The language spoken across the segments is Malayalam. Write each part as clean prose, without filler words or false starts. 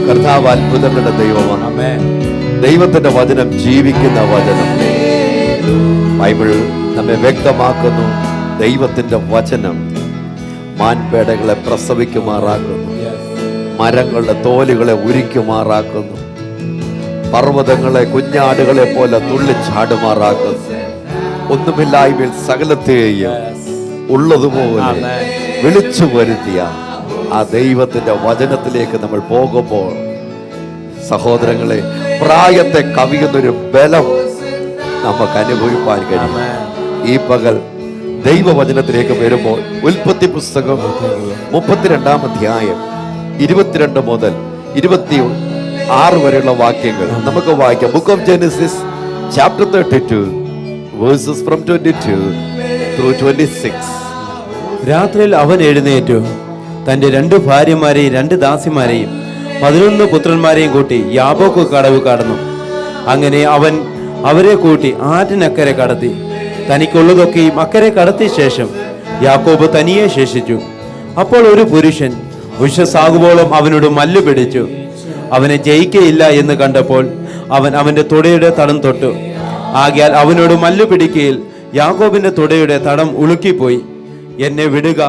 കർത്താവ് അത്ഭുതങ്ങളുടെ ദൈവമാണ്. ദൈവത്തിന്റെ വചനം ജീവിക്കുന്ന വചനം. ബൈബിൾ നമ്മെ വ്യക്തമാക്കുന്നു, ദൈവത്തിന്റെ വചനം മാൻപേടകളെ പ്രസവിക്കുമാറാക്കുന്നു, മരങ്ങളുടെ തോലുകളെ ഉരിക്കുമാറാക്കുന്നു, പർവ്വതങ്ങളെ കുഞ്ഞാടുകളെ പോലെ തുള്ളിച്ചാടുമാറാക്കുന്നു. ഒന്നുമില്ലായ്മയിൽ സകലത്തെയും ഉള്ളതുപോലെ വിളിച്ചു വരുത്തിയ ആ ദൈവത്തിന്റെ വചനത്തിലേക്ക് നമ്മൾ പോകുമ്പോൾ സഹോദരങ്ങളെ, പ്രായത്തെ കവിയുന്നൊരു ബലം നമുക്ക് അനുഭവിപ്പാൻ കഴിയും. ഈ പകൽ ദൈവവചനത്തിലേക്ക് വരുമ്പോൾ ഉൽപ്പത്തി പുസ്തകം 32-ാം അധ്യായം 22 മുതൽ 26 വരെയുള്ള വാക്യങ്ങൾ നമുക്ക് വായിക്കാം. Book of Genesis chapter 32 versus from 22 through 26. രാത്രിയിൽ അവൻ എഴുന്നേറ്റു തന്റെ 2 ഭാര്യമാരെയും 2 ദാസിമാരെയും 11 പുത്രന്മാരെയും കൂട്ടി യാബോക്ക് കടവ് കടന്നു. അങ്ങനെ അവൻ അവരെ കൂട്ടി ആറ്റിനക്കരെ കടത്തി. തനിക്കുള്ളതൊക്കെയും അക്കരെ കടത്തിയ ശേഷം യാക്കോബ് തനിയെ ശേഷിച്ചു. അപ്പോൾ ഒരു പുരുഷൻ ഉഷസാകുവോളം അവനോട് മല്ലു പിടിച്ചു. അവനെ ജയിക്കയില്ല എന്ന് കണ്ടപ്പോൾ അവൻ അവന്റെ തുടയുടെ തടം തൊട്ടു. ആകയാൽ അവനോട് മല്ലു പിടിക്കയിൽ യാക്കോബിന്റെ തുടയുടെ തടം ഉളുക്കിപ്പോയി. എന്നെ വിടുക,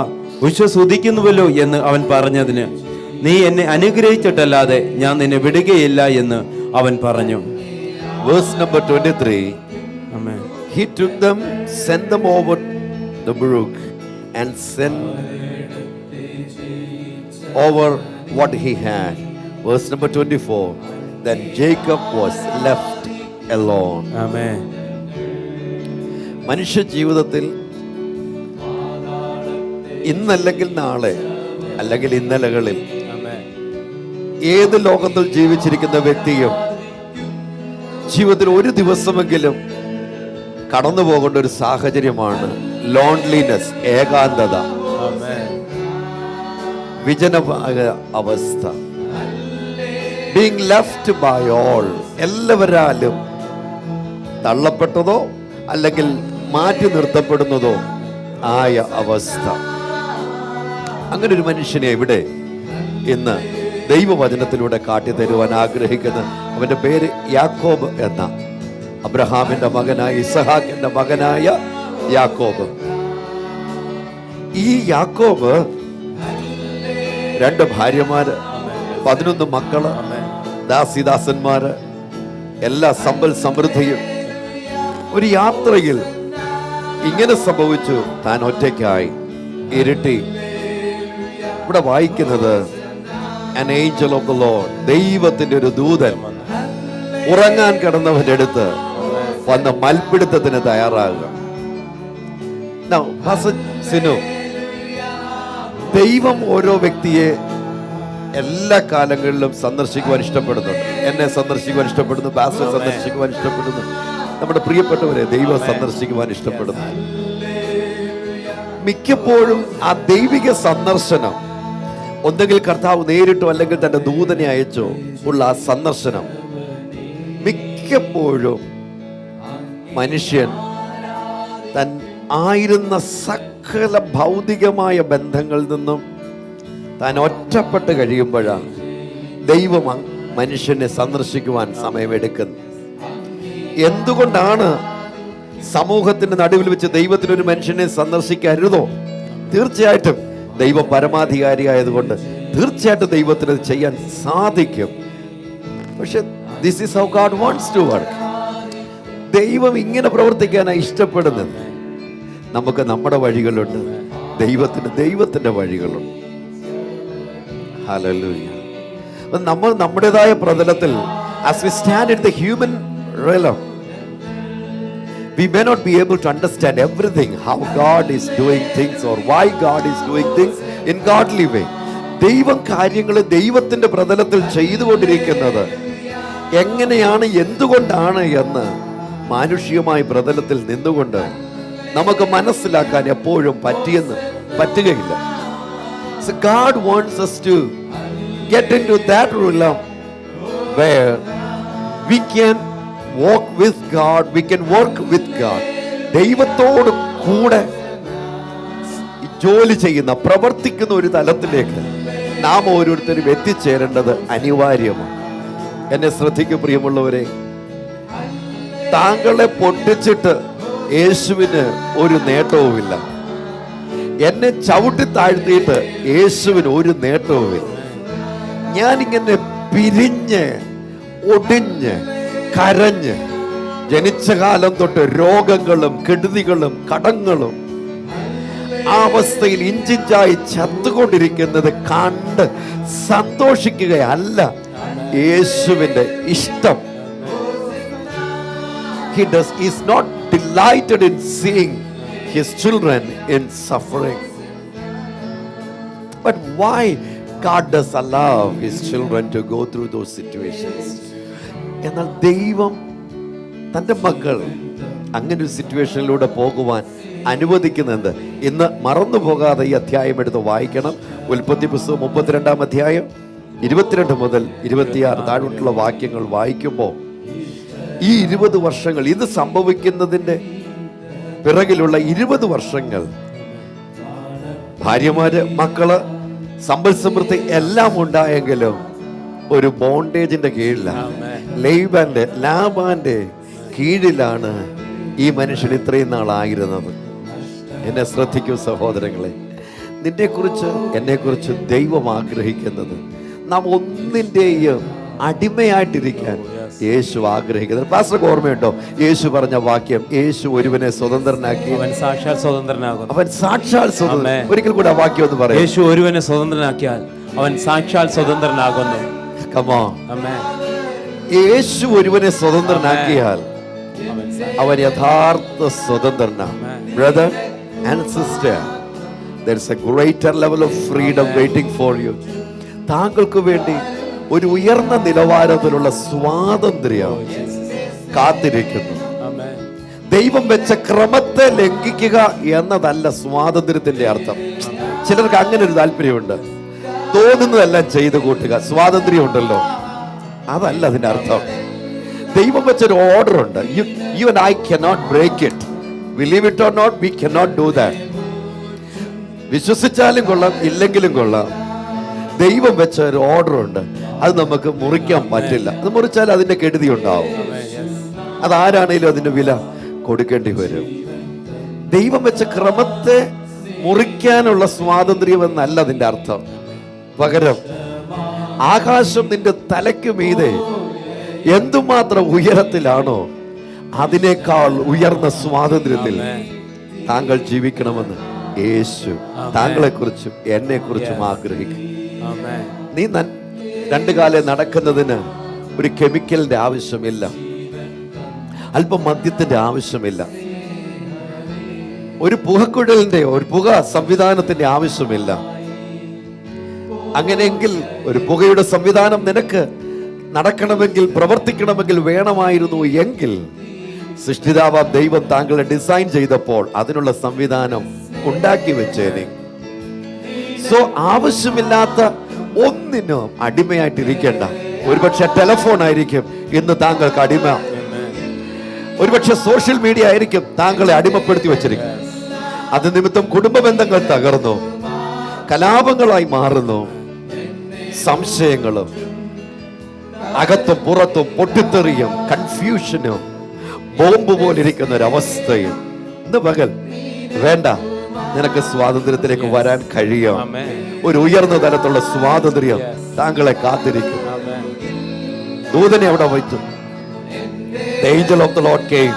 ഉദിക്കുന്നുവല്ലോ എന്ന് അവൻ പറഞ്ഞതിന്, നീ എന്നെ അനുഗ്രഹിച്ചിട്ടല്ലാതെ ഞാൻ നിന്നെ വിടുകയില്ല എന്ന് അവൻ പറഞ്ഞു. Verse number 23. Amen. He took them, sent them over the brook and sent over what he had. Verse number 24. Then Jacob was left alone. Amen. മനുഷ്യ ജീവിതത്തിൽ ഇന്നല്ലെങ്കിൽ നാളെ, അല്ലെങ്കിൽ ഇന്നലകളിൽ ഏത് ലോകത്തിൽ ജീവിച്ചിരിക്കുന്ന വ്യക്തിയും ജീവിതത്തിൽ ഒരു ദിവസമെങ്കിലും കടന്നു പോകേണ്ട ഒരു സാഹചര്യമാണ് ലോൺലിനെസ്, ഏകാന്തത, വിജനമായ അവസ്ഥ. ബീങ് ലെഫ്റ്റ് ബൈ ഓൾ, എല്ലാവരാലും തള്ളപ്പെട്ടതോ അല്ലെങ്കിൽ മാറ്റി നിർത്തപ്പെടുന്നതോ ആയ അവസ്ഥ. അങ്ങനെ ഒരു മനുഷ്യനെ ഇവിടെ ഇന്ന് ദൈവവചനത്തിലൂടെ കാട്ടിത്തരുവാൻ ആഗ്രഹിക്കുന്ന, അവന്റെ പേര് യാക്കോബ് എന്ന, അബ്രഹാമിന്റെ മകനായ, ഇസഹാക്കിന്റെ മകനായ യാക്കോബ്. ഈ യാക്കോബ് 2 ഭാര്യമാര്, 11 മക്കള്, ദാസിദാസന്മാര്, എല്ലാ സമ്പൽ സമൃദ്ധിയും. ഒരു യാത്രയിൽ ഇങ്ങനെ സംഭവിച്ചു, താൻ ഒറ്റയ്ക്കായി, ഇരുട്ടി. ഇവിടെ വായിക്കുന്നത് an angel of the Lord, ദൈവത്തിന്റെ ഒരു ദൂതൻ ഉറങ്ങാൻ കിടന്നവന്റെ അടുത്ത് വന്ന് മൽപ്പിടുത്തത്തിന് തയ്യാറാകുക. Now, Pastor Sinu, ദൈവം ഓരോ വ്യക്തിയെ എല്ലാ കാലങ്ങളിലും സന്ദർശിക്കുവാൻ ഇഷ്ടപ്പെടുന്നുണ്ട്. എന്നെ സന്ദർശിക്കുവാൻ ഇഷ്ടപ്പെടുന്നു, പാസ്റ്റർ സന്ദർശിക്കുവാൻ ഇഷ്ടപ്പെടുന്നു, നമ്മുടെ പ്രിയപ്പെട്ടവരെ ദൈവം സന്ദർശിക്കുവാൻ ഇഷ്ടപ്പെടുന്നു. മിക്കപ്പോഴും ആ ദൈവിക സന്ദർശനം ഒന്നെങ്കിൽ കർത്താവ് നേരിട്ടോ അല്ലെങ്കിൽ തന്റെ ദൂതനെ അയച്ചോ ഉള്ള ആ സന്ദർശനം മിക്കപ്പോഴും മനുഷ്യൻ തൻ ആയിരുന്ന സകല ഭൗതികമായ ബന്ധങ്ങളിൽ നിന്നും താൻ ഒറ്റപ്പെട്ട് കഴിയുമ്പോഴാണ് ദൈവം മനുഷ്യനെ സന്ദർശിക്കുവാൻ സമയമെടുക്കുന്നത്. എന്തുകൊണ്ടാണ് സമൂഹത്തിന്റെ നടുവിൽ വെച്ച് ദൈവത്തിനൊരു മനുഷ്യനെ സന്ദർശിക്കരുതോ? തീർച്ചയായിട്ടും ദൈവം പരമാധികാരിയായതുകൊണ്ട് തീർച്ചയായിട്ടും ദൈവത്തിന് ചെയ്യാൻ സാധിക്കും. പക്ഷെ this is how God wants to work. ദൈവം ഇങ്ങനെ പ്രവർത്തിക്കാനാണ് ഇഷ്ടപ്പെടുന്നത്. നമുക്ക് നമ്മുടെ വഴികളുണ്ട്, ദൈവത്തിന്റെ വഴികളുണ്ട്. ഹല്ലേലൂയ. നമ്മൾ നമ്മുടേതായ പ്രതലത്തിൽ, as we stand in the human realm, we may not be able to understand everything, how God is doing things or why God is doing things in godly way. ദൈവം കാര്യങ്ങൾ ദൈവത്തിന്റെ പ്രതലത്തിൽ ചെയ്തുകൊണ്ടിരിക്കുന്നത് എങ്ങനെയാണ്, എന്തുകൊണ്ടാണ് എന്ന് മാനുഷികമായ പ്രതലത്തിൽ നിന്നുകൊണ്ട് നമുക്ക് മനസ്സിലാക്കാൻ എപ്പോഴും പറ്റുകയില്ല. So God wants us to get into that realm where we can walk with God, we can work with God. ദൈവത്തോട് കൂടെ ജോലി ചെയ്യുന്ന, പ്രവർത്തിക്കുന്ന ഒരു തലത്തിലേക്ക് നാം ഓരോരുത്തരും എത്തിച്ചേരേണ്ടത് അനിവാര്യമാണ്. എന്നെ ശ്രദ്ധിക്കും പ്രിയമുള്ളവരെ, താങ്കളെ പൊട്ടിച്ചിട്ട് യേശുവിന് ഒരു നേട്ടവുമില്ല. എന്നെ ചവിട്ടി താഴ്ത്തിയിട്ട് യേശുവിന് ഒരു നേട്ടവുമില്ല. ഞാനിങ്ങനെ പിരിഞ്ഞ് ഒടിഞ്ഞ് കരഞ്ഞ് ജനിച്ച കാലം തൊട്ട് രോഗങ്ങളും കെടുതികളും കടങ്ങളും ആ അവസ്ഥയിൽ ഇഞ്ചിഞ്ചായി ചത്തുകൊണ്ടിരിക്കുന്നത് കണ്ട് സന്തോഷിക്കുകയല്ല യേശുവിന്റെ ഇഷ്ടം. He's not delighted in seeing his children in suffering. But why God does allow his children to go through those situations? എന്നാൽ ദൈവം തൻ്റെ മക്കൾ അങ്ങനെ ഒരു സിറ്റുവേഷനിലൂടെ പോകുവാൻ അനുവദിക്കുന്നുണ്ട്. ഇന്ന് മറന്നു പോകാതെ ഈ അധ്യായം എടുത്ത് വായിക്കണം. ഉൽപ്പത്തി പുസ്തകം 32-ാം അധ്യായം 22 മുതൽ 26 താഴോട്ടുള്ള വാക്യങ്ങൾ വായിക്കുമ്പോൾ ഈ 20 വർഷങ്ങൾ, ഇത് സംഭവിക്കുന്നതിൻ്റെ പിറകിലുള്ള 20 വർഷങ്ങൾ, ഭാര്യമാര്, മക്കള്, സമ്പൽ സമൃദ്ധി എല്ലാം ഉണ്ടായെങ്കിലും ഒരു ബോണ്ടേജിന്റെ കീഴിലാണ്, ലാബാന്റെ കീഴിലാണ് ഈ മനുഷ്യൻ ഇത്രയും നാളായിരുന്നത്. എന്നെ ശ്രദ്ധിക്കൂ സഹോദരങ്ങളെ, നിന്നെക്കുറിച്ച് എന്നെക്കുറിച്ച് ദൈവം ആഗ്രഹിക്കുന്നത് നാം ഒന്നിൻ്റെയും അടിമയായിട്ടിരിക്കാൻ യേശു ആഗ്രഹിക്കുന്നത്. പാസ്റ്റർക്ക് ഓർമ്മയുണ്ടോ യേശു പറഞ്ഞ വാക്യം? യേശു ഒരുവനെ സ്വതന്ത്രനാക്കി, അവൻ സാക്ഷാൽ സ്വതന്ത്രനാകുന്നു. അവൻ സാക്ഷാൽ സ്വതന്ത്രൻ. ഒരിക്കൽ കൂടെ ആ വാക്യം ഒന്ന് പറയാം. യേശു ഒരുവനെ സ്വതന്ത്രനാക്കിയാൽ അവൻ സാക്ഷാൽ സ്വതന്ത്രനാകുന്നു. Come on. യേശു ഒരുവനെ സ്വതന്ത്രനാക്കിയാൽ അവൻ യഥാർത്ഥ സ്വതന്ത്രനാണ്. Brother and sister, there is a greater level of freedom waiting for you. താങ്കൾക്ക് വേണ്ടി ഒരു ഉയർന്ന നിലവാരത്തിലുള്ള സ്വാതന്ത്ര്യം കാത്തിരിക്കുന്നു. ദൈവം വെച്ച ക്രമത്തെ ലംഘിക്കുക എന്നതല്ല സ്വാതന്ത്ര്യത്തിന്റെ അർത്ഥം. ചിലർക്ക് അങ്ങനെ ഒരു താല്പര്യമുണ്ട്, തോന്നുന്നതെല്ലാം ചെയ്തു കൂട്ടുക, സ്വാതന്ത്ര്യം ഉണ്ടല്ലോ. അതല്ല അതിന്റെ അർത്ഥം. ദൈവം വെച്ചൊരു ഓർഡർ ഉണ്ട്. You and I cannot break it. Believe it or not, we cannot do that. വിശ്വസിച്ചാലും കൊള്ളാം, ഇല്ലെങ്കിലും കൊള്ളാം, ദൈവം വെച്ച ഒരു ഓർഡർ ഉണ്ട്. അത് നമുക്ക് മുറിക്കാൻ പറ്റില്ല. അത് മുറിച്ചാൽ അതിന്റെ കെടുതി ഉണ്ടാവും. അതാരാണേലും അതിന്റെ വില കൊടുക്കേണ്ടി വരും. ദൈവം വെച്ച ക്രമത്തെ മുറിക്കാനുള്ള സ്വാതന്ത്ര്യം എന്നല്ല അതിന്റെ അർത്ഥം. പകരം ആകാശം നിന്റെ തലയ്ക്ക് മീതെ എന്തുമാത്രം ഉയരത്തിലാണോ അതിനേക്കാൾ ഉയർന്ന സ്വാതന്ത്ര്യത്തിൽ താങ്കൾ ജീവിക്കണമെന്ന് യേശു താങ്കളെ കുറിച്ചും എന്നെ കുറിച്ചും ആഗ്രഹിക്കും. നീ രണ്ടു കാലം നടക്കുന്നതിന് ഒരു കെമിക്കലിന്റെ ആവശ്യമില്ല, അല്പം മദ്യത്തിന്റെ ആവശ്യമില്ല, ഒരു പുകക്കുഴലിന്റെ ഒരു പുക സംവിധാനത്തിന്റെ ആവശ്യമില്ല. അങ്ങനെയെങ്കിൽ ഒരു പുകയുടെ സംവിധാനം നിനക്ക് നടക്കണമെങ്കിൽ, പ്രവർത്തിക്കണമെങ്കിൽ വേണമായിരുന്നു എങ്കിൽ സൃഷ്ടിതാവാം ദൈവം താങ്കളെ ഡിസൈൻ ചെയ്തപ്പോൾ അതിനുള്ള സംവിധാനം ഉണ്ടാക്കി വെച്ചേനെ. സോ ആവശ്യമില്ലാത്ത ഒന്നിനും അടിമയായിട്ടിരിക്കേണ്ട. ഒരുപക്ഷെ ടെലിഫോൺ ആയിരിക്കും ഇന്ന് താങ്കൾക്ക് അടിമ, ഒരുപക്ഷെ സോഷ്യൽ മീഡിയ ആയിരിക്കും താങ്കളെ അടിമപ്പെടുത്തി വെച്ചിരിക്കും. അത് നിമിത്തം കുടുംബ ബന്ധങ്ങൾ തകർന്നു, കലാപങ്ങളായി മാറുന്നു, സംശയങ്ങളും അകത്തും പുറത്തും പൊട്ടിത്തെറിയും കൺഫ്യൂഷനും ബോംബ് പോലിരിക്കുന്ന ഒരവസ്ഥയും. ഇന്ന് പകൽ വേണ്ട, നിനക്ക് സ്വാതന്ത്ര്യത്തിലേക്ക് വരാൻ കഴിയും. ഒരു ഉയർന്ന തലത്തുള്ള സ്വാതന്ത്ര്യം താങ്കളെ കാത്തിരിക്കും. ദൂതനെ അവിടെ വച്ചു. The angel of the Lord came.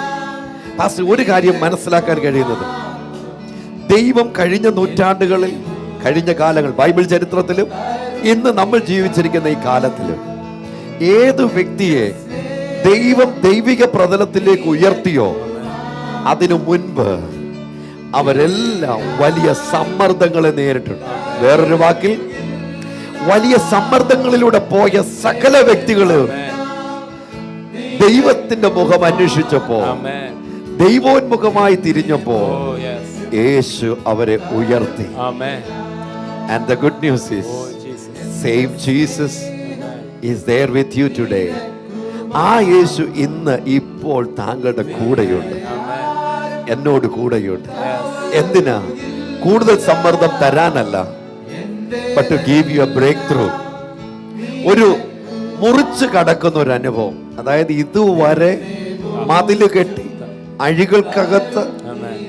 ഒരു കാര്യം മനസ്സിലാക്കാൻ കഴിയുന്നത്, ദൈവം കഴിഞ്ഞ നൂറ്റാണ്ടുകളിൽ, കഴിഞ്ഞ കാലങ്ങൾ, ബൈബിൾ ചരിത്രത്തിലും ഇന്ന് നമ്മൾ ജീവിച്ചിരിക്കുന്ന ഈ കാലത്തിലും ഏത് വ്യക്തിയെ ദൈവം ദൈവിക പ്രതലത്തിലേക്ക് ഉയർത്തിയോ അതിനു മുൻപ് അവരെല്ലാം വലിയ സമ്മർദ്ദങ്ങളെ നേരിട്ടുണ്ട്. വേറൊരു വാക്കിൽ, വലിയ സമ്മർദ്ദങ്ങളിലൂടെ പോയ സകല വ്യക്തികളും ദൈവത്തിന്റെ മുഖം അന്വേഷിച്ചപ്പോ, ദൈവോന്മുഖമായി തിരിഞ്ഞപ്പോ യേശു അവരെ ഉയർത്തി. And the good news is, same Jesus is there with you today. ആ യേശു ഇന്ന് ഇപ്പോൾ താങ്കളുടെ കൂടെയുണ്ട്, എന്നോട് കൂടെയുണ്ട്. എന്തിനാ? കൂടുതൽ സമ്മർദ്ദം തരാനല്ല, but to give you a breakthrough. ഒരു മുറിച്ച് കടക്കുന്ന ഒരു അനുഭവം. അതായത് ഇതുവരെ മതില് കെട്ടി അഴികൾക്കകത്ത്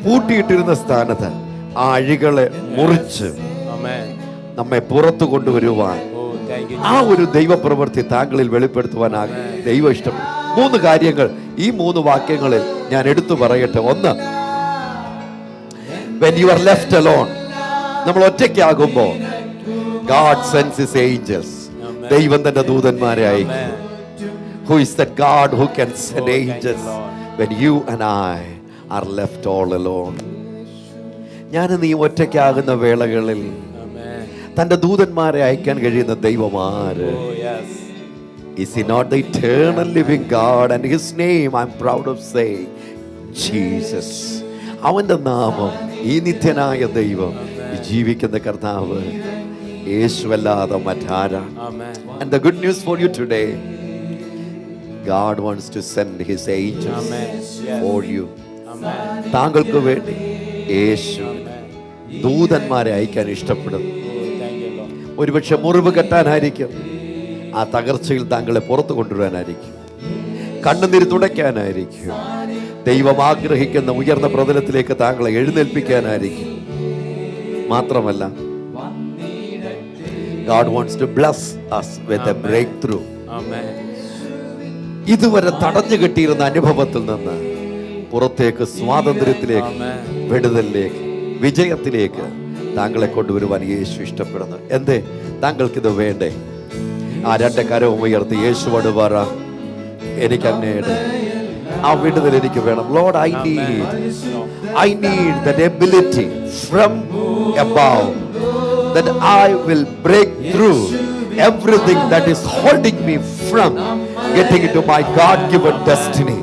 പൂട്ടിയിട്ടിരുന്ന സ്ഥാനത്ത് ആ അഴികളെ മുറിച്ച് നമ്മെ പുറത്തു കൊണ്ടുവരുവാൻ, ആ ഒരു ദൈവപ്രവൃത്തി താങ്കളിൽ വെളിപ്പെടുത്തുവാനാകും ദൈവം ഇഷ്ടപ്പെടും. 3 കാര്യങ്ങൾ ഈ 3 വാക്യങ്ങളിൽ ഞാൻ എടുത്തു പറയട്ടെ. ഒന്ന്, when you are left alone, നമ്മൾ ഒറ്റയ്ക്കാകുമ്പോൾ God sends his angels. ദൈവം തന്റെ ദൂതന്മാരെ അയക്കും. Who is that God who can send angels when you and I are left all alone? ഞാൻ നീ ഒറ്റയ്ക്കാകുന്ന വേളകളിൽ തന്റെ ദൂതന്മാരെ അയക്കാൻ കഴിയുന്ന ദൈവമാര്? Is he not the eternal living God? And his name I'm proud of saying, Jesus. അവന്റെ നാമം, ഈ നിത്യനായ ദൈവം, ഈ ജീവിക്കുന്ന കർത്താവ് യേശുവല്ലാതെ മറ്റാരാണ്? And the good news for you today, God wants to send his angels for you. താങ്കൾക്ക് വേണ്ടി യേശു ദൂതന്മാരെ അയക്കാൻ ഇഷ്ടപ്പെടുന്നു. ഒരുപക്ഷെ മുറിവ് കെട്ടാനായിരിക്കും, ആ തകർച്ചയിൽ താങ്കളെ പുറത്തു കൊണ്ടുവരാനായിരിക്കും, കണ്ണുനീര് തുടയ്ക്കാനായിരിക്കും, ദൈവം ആഗ്രഹിക്കുന്ന ഉയർന്ന പ്രതലത്തിലേക്ക് താങ്കളെ എഴുന്നേൽപ്പിക്കാനായിരിക്കും. മാത്രമല്ല, God wants to bless us with a breakthrough. ഇതുവരെ തടഞ്ഞു കെട്ടിയിരുന്ന അനുഭവത്തിൽ നിന്ന് പുറത്തേക്ക്, സ്വാതന്ത്ര്യത്തിലേക്ക്, വിടുതലിലേക്ക്, വിജയത്തിലേക്ക് താങ്കളെ കൊണ്ടുവരുവാൻ യേശു ഇഷ്ടപ്പെടുന്നു. എന്തേ താങ്കൾക്കിത് വേണ്ടേ? ആ 2 കരവും ഉയർത്തി യേശുവോട് പറ, എനിക്ക് അങ്ങയുടെ ആ വിടുതൽ എനിക്ക് വേണം. Lord, I need that ability from above, that I will break through everything that is holding me from getting into my God-given destiny.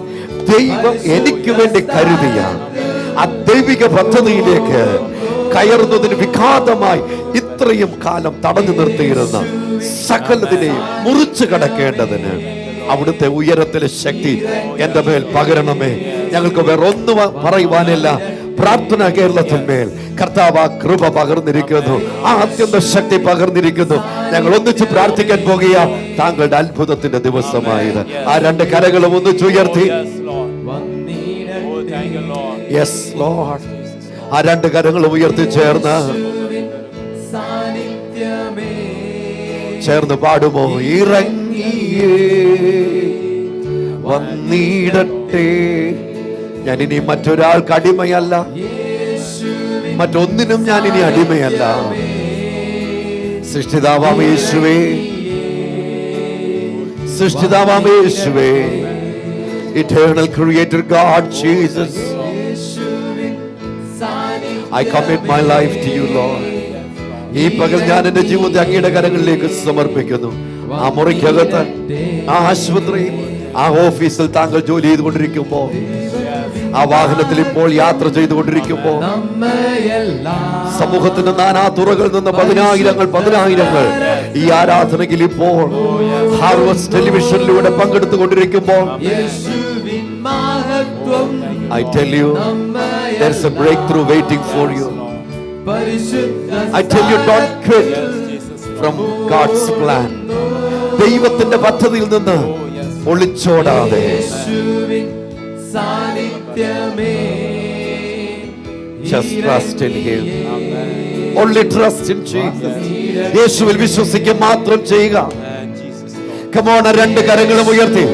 ദൈവം എനിക്ക് വേണ്ടി കരുതിയ ആ ദൈവിക പദ്ധതിയിലേക്ക് കയറുന്നതിന് വിഘാതമായി ഇത്രയും കാലം തടഞ്ഞു നിർത്തിയിരുന്ന സകലതിനെയും മുറിച്ചു കടക്കേണ്ടതിന് അവിടുത്തെ ഉയരത്തിലെ ശക്തി എന്റെ മേൽ പകരണമേ. ഞങ്ങൾക്ക് വേറെ ഒന്നും പറയുവാനില്ല. പ്രാർത്ഥന കേരളത്തിന്മേൽ കർത്താവ് ആ കൃപ പകർന്നിരിക്കുന്നു, ആ അത്യന്ത ശക്തി പകർന്നിരിക്കുന്നു. ഞങ്ങൾ ഒന്നിച്ച് പ്രാർത്ഥിക്കാൻ പോകുക. താങ്കളുടെ അത്ഭുതത്തിന്റെ ദിവസമായത്. ആ 2 കരകളും ഒന്നിച്ച് ഉയർത്തി. Yes Lord. ആ 2 കരങ്ങളും ഉയർത്തി ചേർന്ന് പാടുമോ? ഇറങ്ങിയേ വന്നിടട്ടെ. ഞാൻ ഇനി മറ്റൊരാൾക്ക് അടിമയല്ല, മറ്റൊന്നിനും ഞാൻ ഇനി അടിമയല്ല. സൃഷ്ടിതാവാം യേശുവേ, സൃഷ്ടിതാവാം യേശുവേ, eternal creator God Jesus, I commit my life to you Lord. ഈ പകൽ ഞാൻ എന്റെ ജീവിതത്തെ അങ്ങയുടെ കരങ്ങളിലേക്ക് സമർപ്പിക്കുന്നു. ആ മുറിക്കകത്ത്, ആ ആശുപത്രിയിൽ, ആ ഓഫീസിൽ താങ്കൾ ജോലി ചെയ്തുകൊണ്ടിരിക്കുമ്പോൾ, ആ വാഹനത്തിൽ ഇപ്പോൾ യാത്ര ചെയ്തുകൊണ്ടിരിക്കുമ്പോൾ, സമൂഹത്തിന്റെ നാനാ തുറകളിൽ നിന്ന് പതിനായിരങ്ങൾ ഈ ആരാധനയിൽ ഇപ്പോൾ harvest ടെലിവിഷനിലൂടെ പങ്കെടുത്തുകൊണ്ടിരിക്കുമ്പോൾ, I tell you, there's a breakthrough waiting for you. I tell you, don't quit from God's plan. ദൈവത്തിന്റെ പദ്ധതിയിൽ നിന്ന് ഒളിച്ചോടാതെ just trust in him. Only trust in Jesus. യേശുവിൽ വിശ്വസിക്കുക മാത്രം ചെയ്യുക. Come on, 2 കരങ്ങളും ഉയർത്തി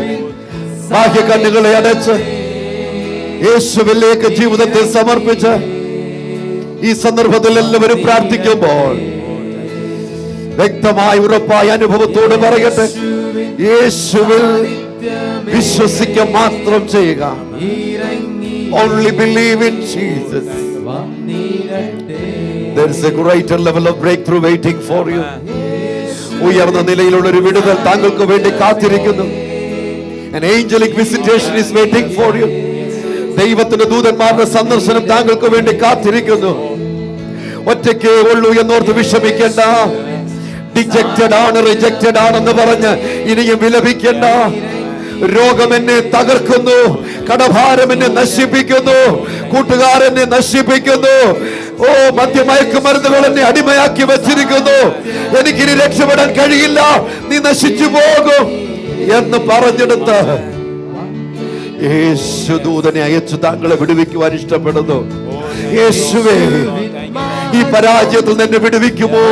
ബാഹ്യ കണ്ണുകളെ അടച്ച് യേശുവിലേക്ക് ജീവിതത്തെ സമർപ്പിച്ച് ഈ സന്ദർഭത്തിൽ എല്ലാവരും പ്രാർത്ഥിക്കുമ്പോൾ വ്യക്തമായ ഉറപ്പായ അനുഭവത്തോട് പറയട്ടെ, യേശുവിൽ വിശ്വസിക്കുക മാത്രം ചെയ്യുക. Only believe in Jesus. There is a greater level of breakthrough waiting for you. ഉയർന്ന നിലയിലുള്ള ഒരു വിടുതൽ താങ്കൾക്ക് വേണ്ടി കാത്തിരിക്കുന്നു. An angelic visitation is waiting for you. ദൈവത്തിന്റെ ദൂതന്മാരുടെ സന്ദർശനം താങ്കൾക്ക് വേണ്ടി കാത്തിരിക്കുന്നു. ഒറ്റയ്ക്കേ ഉള്ളൂ എന്നോർത്ത് വിഷമിക്കേണ്ട. ഡിജക്റ്റഡ് ആണ്, റിജക്റ്റഡ് ആണെന്ന് പറഞ്ഞ് ഇനിയും വിലപിക്കേണ്ട. രോഗം എന്നെ തകർക്കുന്നു, കടഭാരം എന്നെ നശിപ്പിക്കുന്നു, കൂട്ടുകാരെന്നെ നശിപ്പിക്കുന്നു, മദ്യമയക്കുമരുന്നുകൾ എന്നെ അടിമയാക്കി വെച്ചിരിക്കുന്നു, എനിക്കിനി രക്ഷപ്പെടാൻ കഴിയില്ല, നീ നശിച്ചു പോകും എന്ന് പറഞ്ഞെടുത്ത് യേശു ദൂതനെ അയച്ചു താങ്കളെ വിടുവിക്കുവാൻ ഇഷ്ടപ്പെടുന്നു. യേശുവേ, ഈ പരാജയത്തിൽ നിന്നെ വിടുവിക്കുമോ?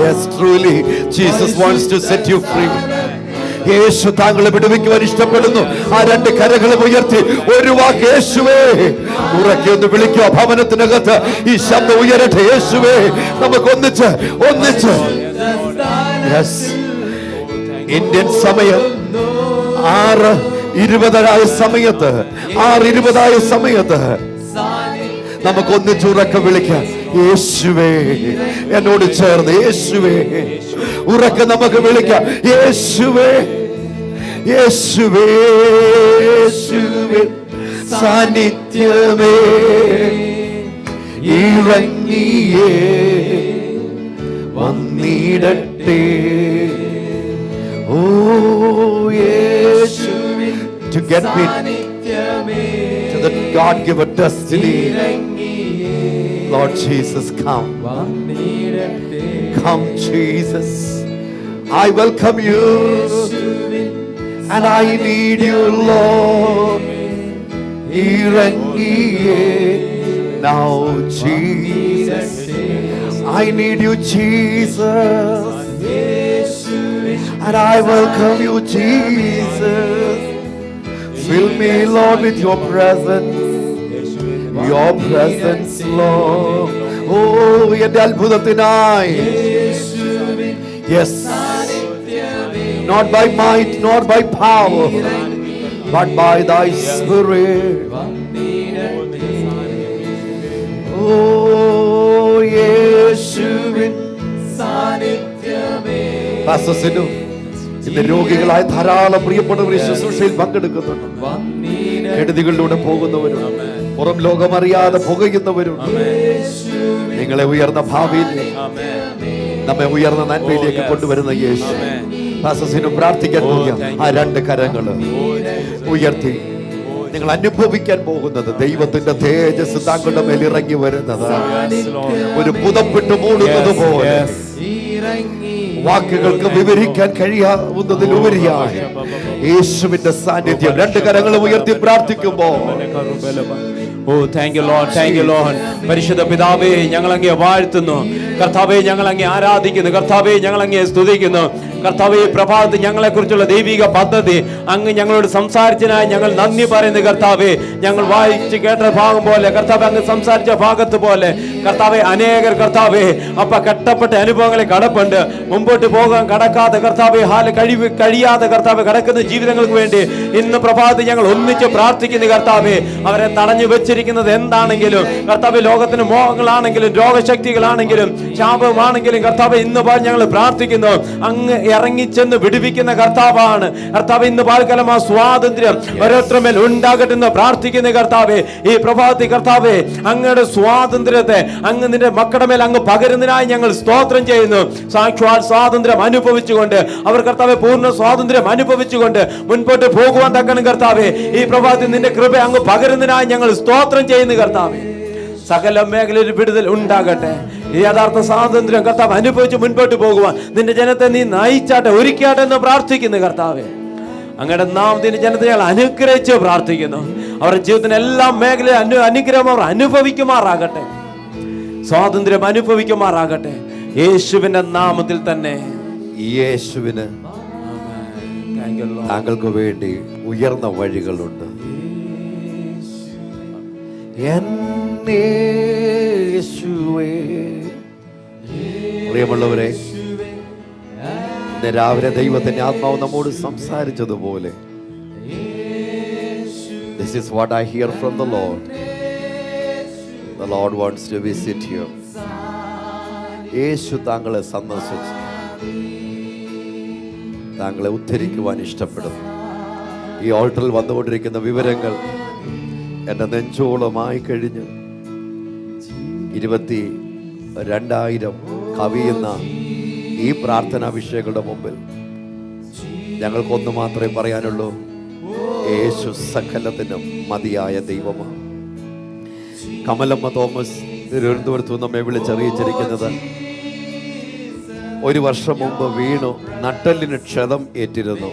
Yes, truly, Jesus wants to set you free. യേശു താങ്കളെ വിടുവിക്കുവാൻ ഇഷ്ടപ്പെടുന്നു. ആ രണ്ട് കരങ്ങളും ഉയർത്തി ഒരു വാക്ക് യേശുവേ ഉറക്കെ ഒന്ന് വിളിക്കുക. ഭവനത്തിനകത്ത് ഈ ശബ്ദം ഉയരട്ടെ. യേശുവേ, നമുക്ക് ഒന്നിച്ച് ഇന്ത്യൻ സമയം 6:20 സമയത്ത് നമുക്ക് ഒന്നിച്ച് ഉറക്കെ വിളിക്കാം. യേശുവേ, എന്നോട് ചേർന്ന് യേശുവേ ഉറക്കെ നമുക്ക് വിളിക്കാം. യേശുവേ, യേശുവേ, യേശുവേ, സാന്നിധ്യമേ ഇറങ്ങിയേ വന്നിടട്ടെ. ഓ യേശുവേ, to get me to the God-given destiny. Lord Jesus, come. Come, Jesus. I welcome you and I need you, Lord. Now, Jesus, I need you, Jesus, and I welcome you, Jesus. Fill me, Lord, with your presence. Your presence, Lord. Oh, ende അത്ഭുതത്തിനായി. Yes, not by might nor by power, but by thy spirit. Oh, യേശുവിൻ സാന്നിധ്യമേ. പാസ്റ്റർ സിനു, ഇന്ന് രോഗികളായ ധാരാളം പ്രിയപ്പെട്ടവർ ശുശ്രൂഷയിൽ പങ്കെടുക്കുന്നുണ്ട്. കെടുതികളിലൂടെ പോകുന്നവരും പുറം ലോകമറിയാതെ പുകയുന്നവരുണ്ട്. നിങ്ങളെ ഉയർന്ന ഭാവിയിലേക്ക്, നമ്മെ ഉയർന്ന നന്മയിലേക്ക് കൊണ്ടുവരുന്ന യേശു. പാസ്റ്റർ പ്രാർത്ഥിക്കാൻ പോകുക. ആ രണ്ട് കരങ്ങൾ ഉയർത്തി നിങ്ങൾ അനുഭവിക്കാൻ പോകുന്നത് ദൈവത്തിന്റെ തേജസ് താങ്കളുടെ മേൽ ഇറങ്ങി വരുന്നത്, ഒരു പുതപ്പിട്ട് മൂടുന്നത് പോലെ വാക്കുകൾക്ക് വിവരിക്കാൻ കഴിയാവുന്നതിലുപരിയായി യേശുവിന്റെ സാന്നിധ്യം. രണ്ട് കരങ്ങളും ഉയർത്തി പ്രാർത്ഥിക്കുമ്പോൾ thank you Lord, thank you Lord. പരിശുദ്ധ പിതാവേ, ഞങ്ങൾ അങ്ങയെ വാഴ്ത്തുന്നു. കർത്താവേ, ഞങ്ങൾ അങ്ങയെ ആരാധിക്കുന്നു. കർത്താവേ, ഞങ്ങൾ അങ്ങയെ സ്തുതിക്കുന്നു. കർത്താവേ, ഈ പ്രഭാതത്തിൽ ഞങ്ങളെ കുറിച്ചുള്ള ദൈവിക പദ്ധതി അങ്ങ് ഞങ്ങളോട് സംസാരിച്ചതിനായി ഞങ്ങൾ നന്ദി പറയുന്നു. കർത്താവേ, ഞങ്ങൾ വായിച്ച് കേട്ട ഭാഗം പോലെ, കർത്താവേ, അങ്ങ് സംസാരിച്ച ഭാഗത്ത് പോലെ കർത്താവേ, അനേകർ കർത്താവേ കെട്ടപ്പെട്ട അനുഭവങ്ങളെ കടപ്പുണ്ട്, മുമ്പോട്ട് പോകാൻ കടക്കാതെ കർത്താവേ, കഴിയാതെ കർത്താവേ കടക്കുന്ന ജീവിതങ്ങൾക്ക് വേണ്ടി ഇന്ന് പ്രഭാതത്തിൽ ഞങ്ങൾ ഒന്നിച്ച് പ്രാർത്ഥിക്കുന്നു. കർത്താവേ, അവരെ തടഞ്ഞു വെച്ചിരിക്കുന്നത് എന്താണെങ്കിലും കർത്താവേ, ലോകത്തിന് മോഹങ്ങളാണെങ്കിലും രോഗശക്തികളാണെങ്കിലും ശാപമാണെങ്കിലും കർത്താവേ, ഇന്ന് ഞങ്ങൾ പ്രാർത്ഥിക്കുന്നു. അങ്ങ് ഇറങ്ങിച്ചെന്ന് വിടുവിക്കുന്ന കർത്താവാണ്. കർത്താവേ, ഇന്ന് പാൽക്കാലം ആ സ്വാതന്ത്ര്യം ഓരോരുത്തർമേൽ ഉണ്ടാകട്ടെ എന്ന് പ്രാർത്ഥിക്കുന്ന കർത്താവേ, ഈ പ്രഭാതത്തിൽ കർത്താവേ, അങ്ങയുടെ സ്വാതന്ത്ര്യത്തെ അങ്ങ് നിന്റെ മക്കളുടെ മേൽ അങ്ങ് പകരുന്നതിനായി ഞങ്ങൾ സ്തോത്രം ചെയ്യുന്നു. സാക്ഷാൽ സ്വാതന്ത്ര്യം അനുഭവിച്ചുകൊണ്ട് അവർ കർത്താവേ പൂർണ്ണ സ്വാതന്ത്ര്യം അനുഭവിച്ചുകൊണ്ട് മുൻപോട്ട് പോകുവാൻ തക്കണം കർത്താവേ. ഈ പ്രഭാതത്തിൽ നിന്റെ കൃപ അങ്ങ് പകരുന്നതിനായി ഞങ്ങൾ സ്തോത്രം ചെയ്യുന്നു കർത്താവേ. സകല മേഖലയിൽ വിടുതൽ ഉണ്ടാകട്ടെ. ഈ യഥാർത്ഥ സ്വാതന്ത്ര്യം കർത്താവ് അനുഭവിച്ച് മുൻപോട്ട് പോകുവാൻ നിന്റെ ജനത്തെ നീ നയിച്ചാട്ടെ, ഒരുക്കാട്ടെ എന്ന് പ്രാർത്ഥിക്കുന്നു കർത്താവേ. അങ്ങയുടെ നാമത്തിന്റെ ജനത്തെ ഞങ്ങൾ അനുഗ്രഹിച്ച് പ്രാർത്ഥിക്കുന്നു. അവരുടെ ജീവിതത്തിന് എല്ലാ മേഖലയിലും അനുഗ്രഹം അവർ അനുഭവിക്കുമാറാകട്ടെ, സ്വാതന്ത്ര്യം അനുഭവിക്കുമാറാകട്ടെ, യേശുവിന്റെ നാമത്തിൽ തന്നെ. യേശുവിന് താങ്കൾക്ക് വേണ്ടി ഉയർന്ന വഴികളുണ്ട്. പ്രിയമുള്ളവരെ, ഇന്ന് രാവിലെ ദൈവത്തിന്റെ ആത്മാവ് നമ്മോട് സംസാരിച്ചതുപോലെ This is what I hear from the Lord. The Lord wants to visit you. യേശു താങ്കളെ സന്ദർശിച്ച് താങ്കളെ ഉദ്ധരിക്കുവാൻ ഇഷ്ടപ്പെടുന്നു. ഈ ഓൾട്ടറിൽ വന്നുകൊണ്ടിരിക്കുന്ന വിവരങ്ങൾ എൻ്റെ നെഞ്ചോളമായി കഴിഞ്ഞ് 22,000 കവിയുന്ന ഈ പ്രാർത്ഥനാ വിഷയങ്ങളുടെ മുമ്പിൽ ഞങ്ങൾക്കൊന്ന് മാത്രമേ പറയാനുള്ളൂ: യേശു സകലത്തിനും മതിയായ ദൈവമാണ്. കമലമ്മ തോമസ് തിരുവനന്തപുരത്ത് നമ്മെ വിളിച്ചറിയിച്ചിരിക്കുന്നത്, 1 വർഷം മുമ്പ് വീണു, നട്ടെല്ലിന് ക്ഷതം ഏറ്റിരുന്നു.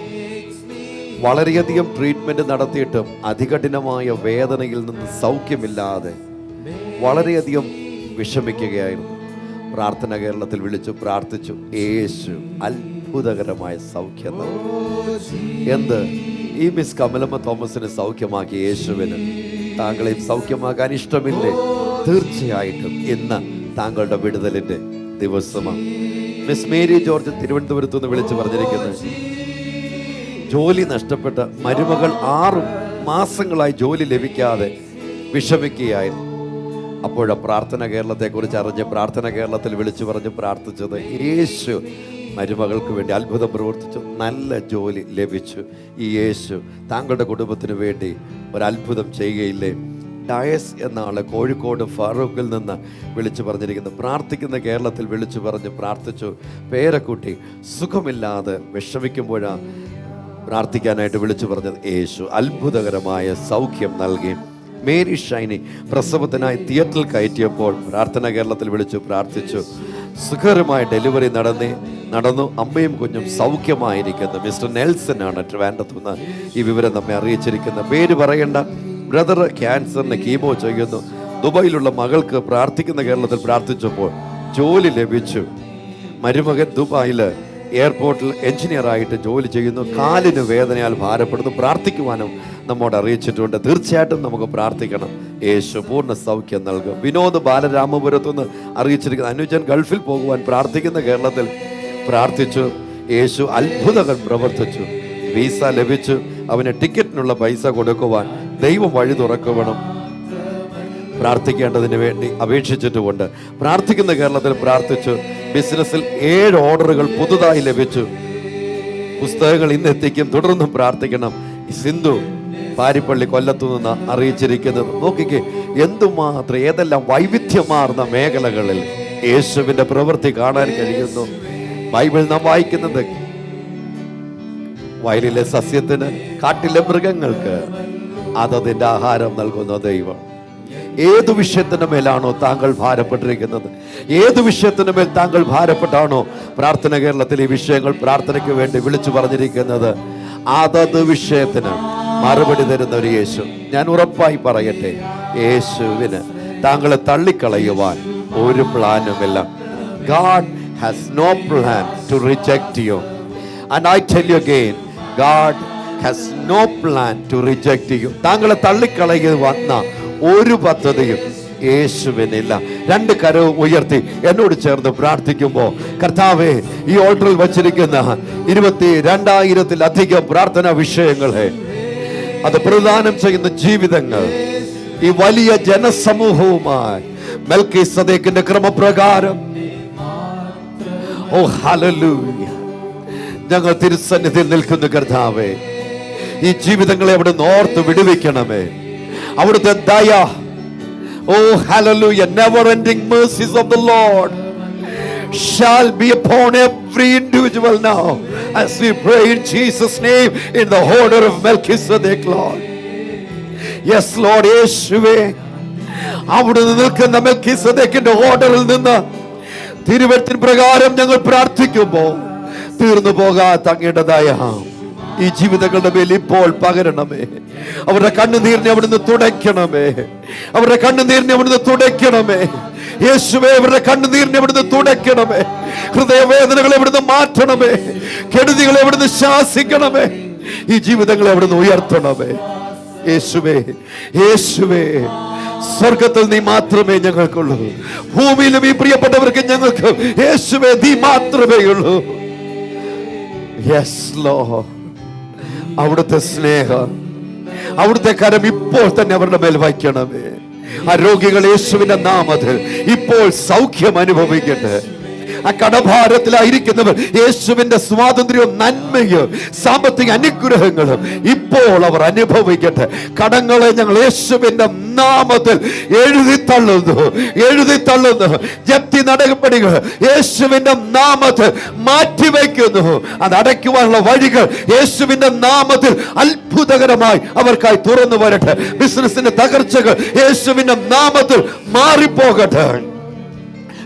വളരെയധികം ട്രീറ്റ്മെന്റ് നടത്തിയിട്ടും അതികഠിനമായ വേദനയിൽ നിന്ന് സൗഖ്യമില്ലാതെ വളരെയധികം വിഷമിക്കുകയായിരുന്നു. പ്രാർത്ഥന കേരളത്തിൽ വിളിച്ചു പ്രാർത്ഥിച്ചു. യേശു അത്ഭുതകരമായ സൗഖ്യം നൽകി. എന്ത് ഈ മിസ് കമലമ്മ തോമസിനെ സൗഖ്യമാക്കി യേശുവിന് താങ്കളെയും സൗഖ്യമാക്കാൻ ഇഷ്ടമില്ലേ? തീർച്ചയായിട്ടും ഇന്ന് താങ്കളുടെ വിടുതലിന്റെ ദിവസമാണ്. മിസ് മേരി ജോർജ് തിരുവനന്തപുരത്ത് നിന്ന് വിളിച്ചു പറഞ്ഞിരിക്കുന്നത്, ജോലി നഷ്ടപ്പെട്ട മരുമകൾ 6 മാസങ്ങളായി ജോലി ലഭിക്കാതെ വിഷമിക്കുകയായിരുന്നു. അപ്പോഴാ പ്രാർത്ഥന കേരളത്തെക്കുറിച്ച് അറിഞ്ഞ് പ്രാർത്ഥന കേരളത്തിൽ വിളിച്ചു പറഞ്ഞ് പ്രാർത്ഥിച്ചത്. യേശു മരുമകൾക്ക് വേണ്ടി അത്ഭുതം പ്രവർത്തിച്ചു, നല്ല ജോലി ലഭിച്ചു. ഈ യേശു താങ്കളുടെ കുടുംബത്തിന് വേണ്ടി ഒരത്ഭുതം ചെയ്യുകയില്ലേ? ഡയസ് എന്ന ആള് കോഴിക്കോട് ഫാറൂഖിൽ നിന്ന് വിളിച്ചു പറഞ്ഞിരിക്കുന്നു. പ്രാർത്ഥിക്കുന്ന കേരളത്തിൽ വിളിച്ചു പറഞ്ഞ് പ്രാർത്ഥിച്ചു. പേരക്കുട്ടി സുഖമില്ലാതെ വിഷമിക്കുമ്പോഴാണ് പ്രാർത്ഥിക്കാനായിട്ട് വിളിച്ചു പറഞ്ഞത്. യേശു അത്ഭുതകരമായ സൗഖ്യം നൽകി. മേരി ഷൈനി പ്രസവത്തിനായി തിയേറ്ററിൽ കയറ്റിയപ്പോൾ പ്രാർത്ഥന കേരളത്തിൽ വിളിച്ചു പ്രാർത്ഥിച്ചു. സുഖകരമായ ഡെലിവറി നടന്നു. അമ്മയും കുഞ്ഞും സൗഖ്യമായിരിക്കുന്നു. മിസ്റ്റർ നെൽസൺ ആണ് ട്രിവാൻഡ്രത്ത് നിന്ന് ഈ വിവരം നമ്മെ അറിയിച്ചിരിക്കുന്ന. പേര് പറയേണ്ട. ബ്രദർ ക്യാൻസറിന് കീമോ ചെയ്യുന്നു. ദുബായിലുള്ള മകൾക്ക് പ്രാർത്ഥിക്കുന്ന കേരളത്തിൽ പ്രാർത്ഥിച്ചപ്പോൾ ജോലി ലഭിച്ചു. മരുമകൻ ദുബായിൽ എയർപോർട്ടിൽ എഞ്ചിനീയറായിട്ട് ജോലി ചെയ്യുന്നു. കാലിന് വേദനയാൽ ഭാരപ്പെടുന്നു. പ്രാർത്ഥിക്കുവാനും നമ്മോട് അറിയിച്ചിട്ടുണ്ട്. തീർച്ചയായിട്ടും നമുക്ക് പ്രാർത്ഥിക്കണം. യേശു പൂർണ്ണ സൗഖ്യം നൽകും. വിനോദ് ബാലരാമപുരത്തുനിന്ന് അറിയിച്ചിരിക്കുന്ന അനുജൻ ഗൾഫിൽ പോകുവാൻ പ്രാർത്ഥിക്കുന്ന കേരളത്തിൽ പ്രാർത്ഥിച്ചു. യേശു അത്ഭുതങ്ങൾ പ്രവർത്തിച്ചു. വീസ ലഭിച്ചു. അവന് ടിക്കറ്റിനുള്ള പൈസ കൊടുക്കുവാൻ ദൈവം വഴി തുറക്കണം. പ്രാർത്ഥിക്കേണ്ടതിന് വേണ്ടി അപേക്ഷിച്ചിട്ടുമുണ്ട്. പ്രാർത്ഥിക്കുന്ന കേരളത്തിൽ പ്രാർത്ഥിച്ചു. ബിസിനസ്സിൽ 7 ഓർഡറുകൾ പുതുതായി ലഭിച്ചു. പുസ്തകങ്ങൾ ഇന്നെത്തിക്കും. തുടർന്നും പ്രാർത്ഥിക്കണം. സിന്ധു പാരിപ്പള്ളി കൊല്ലത്തു നിന്ന് അറിയിച്ചിരിക്കുന്നത്. നോക്കിക്കേ, എന്തുമാത്രം ഏതെല്ലാം വൈവിധ്യമാർന്ന മേഖലകളിൽ യേശുവിന്റെ പ്രവൃത്തി കാണാൻ കഴിയുന്നു. ബൈബിൾ നാം വായിക്കുന്നത്, വയലിലെ സസ്യത്തിന് കാട്ടിലെ മൃഗങ്ങൾക്ക് അതതിന്റെ ആഹാരം നൽകുന്ന ദൈവം. ഏതു വിഷയത്തിന് മേലാണോ താങ്കൾ ഭാരപ്പെട്ടിരിക്കുന്നത്, ഏതു വിഷയത്തിന് മേൽ താങ്കൾ ഭാരപ്പെട്ടാണോ പ്രാർത്ഥന കേരളത്തിൽ ഈ വിഷയങ്ങൾ പ്രാർത്ഥനയ്ക്ക് വേണ്ടി വിളിച്ചു പറഞ്ഞിരിക്കുന്നത്, അതത് വിഷയത്തിന് മറുപടി തരുന്ന ഒരു യേശു. ഞാൻ ഉറപ്പായി പറയട്ടെ, യേശുവിന് താങ്കളെ തള്ളിക്കളയുവാൻ ഒരു പ്ലാനുമില്ല. God has no plan to reject you. And I tell you again, God has no plan to reject you. താങ്കളെ തള്ളിക്കളയുവാന്ന ഒരു പദ്ധതിയും യേശുവിനില്ല. 2 കരവും ഉയർത്തി എന്നോട് ചേർന്ന് പ്രാർത്ഥിക്കുമ്പോൾ, കർത്താവേ, ഈ ഓർഡറിൽ വച്ചിരിക്കുന്ന 22,000-ലധികം പ്രാർത്ഥനാ വിഷയങ്ങളെ അത് പ്രദാനം ചെയ്യുന്ന ജീവിതങ്ങൾ ഈ വലിയ ജനസമൂഹവുമായി മെൽക്കിസദേക്കിന്റെ ക്രമപ്രകാരം, ഓ ഹല്ലേലൂയ, ഞങ്ങൾ തിരുസന്നിധിയിൽ നിൽക്കുന്നു. കർത്താവേ, ഈ ജീവിതങ്ങളെ അവിടുന്ന് ഓർത്ത് വിടുവിക്കണമേ. അവിടുത്തെ ദയ, ഓ hallelujah, never ending mercies of the Lord shall be upon every individual now as we pray in Jesus' name in the order of Melchizedek, Lord. Yes, Lord. യേശുവേ, അവിടുന്ന് നിൽക്കുന്ന മെൽക്കിസദേക്കിന്റെ ഓർഡറിൽ നിന്ന് തിരുവചന പ്രകാരം ഞങ്ങൾ പ്രാർത്ഥിക്കുമ്പോൾ തീർന്നു പോകാത്ത അങ്ങയുടെ ദയ ഈ ജീവിതങ്ങളുടെ മേൽ ഇപ്പോൾ പകരണമേ. അവരുടെ കണ്ണുനീരിനെ അവിടുന്ന് തുടയ്ക്കണമേ. അവരുടെ കണ്ണുനീരിനെ അവിടുന്ന് തുടയ്ക്കണമേ. യേശുവേ, അവരുടെ കണ്ണുനീരിനെ അവിടുന്ന് തുടയ്ക്കണമേ. ഹൃദയവേദനകളെ അവിടുന്ന് മാറ്റണമേ. കെടുതികളെ അവിടുന്ന് ശാസിക്കണമേ. ഈ ജീവിതങ്ങളെ അവിടുന്ന് ഉയർത്തണമേ. യേശുവേ, യേശുവേ, സ്വർഗത്തിൽ നീ മാത്രമേ ഞങ്ങൾക്കുള്ളൂ. ഭൂമിയിലും ഈ പ്രിയപ്പെട്ടവർക്ക് ഞങ്ങൾക്ക് യേശുവേ നീ മാത്രമേ ഉള്ളൂ. യെസ് ലോർഡ്, അവിടുത്തെ സ്നേഹം, അവിടുത്തെ കരം ഇപ്പോൾ തന്നെ അവരുടെ മേൽ വയ്ക്കണമേ. ആ രോഗികൾ യേശുവിന്റെ നാമത്തിൽ ഇപ്പോൾ സൗഖ്യം അനുഭവിക്കട്ടെ. ആ കടഭാരത്തിലായിരിക്കുന്നവർ യേശുവിന്റെ സ്വാതന്ത്ര്യവും നന്മയും സാമ്പത്തിക അനുഗ്രഹങ്ങളും ഇപ്പോൾ അവർ അനുഭവിക്കട്ടെ. കടങ്ങളെ ഞങ്ങൾ യേശുവിന്റെ നാമത്തിൽ എഴുതി തള്ളുന്നു. ജപ്തി നടപടികൾ യേശുവിന്റെ നാമത്തിൽ മാറ്റിവെക്കുന്നു. അത് അടയ്ക്കുവാനുള്ള വഴികൾ യേശുവിന്റെ നാമത്തിൽ അത്ഭുതകരമായി അവർക്കായി തുറന്നു വരട്ടെ. ബിസിനസിന്റെ തകർച്ചകൾ യേശുവിന്റെ നാമത്തിൽ മാറിപ്പോകട്ടെ.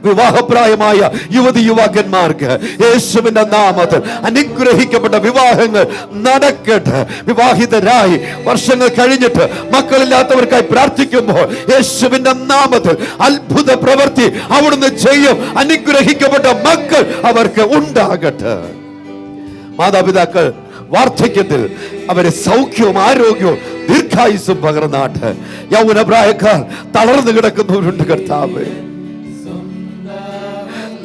വിവാഹപ്രായമായ യുവതി യുവാക്കന്മാർക്ക് യേശുവിന്റെ നാമത്തിൽ അനുഗ്രഹിക്കപ്പെട്ട വിവാഹങ്ങൾ നടക്കട്ടെ. വിവാഹിതരായി വർഷങ്ങൾ കഴിഞ്ഞിട്ട് മക്കളില്ലാത്തവർക്കായി പ്രാർത്ഥിക്കുമ്പോൾ യേശുവിന്റെ നാമത്തിൽ അത്ഭുത പ്രവൃത്തി അവിടുന്ന് ചെയ്യും. അനുഗ്രഹിക്കപ്പെട്ട മക്കൾ അവർക്ക് ഉണ്ടാകട്ടെ. മാതാപിതാക്കൾ വാർദ്ധക്യത്തിൽ അവരെ സൗഖ്യവും ആരോഗ്യവും ദീർഘായുസ്സും പകർന്നാട്ട്. യൗവനപ്രായക്കാർ തളർന്നു കിടക്കുന്നവരുണ്ട് കർത്താവേ.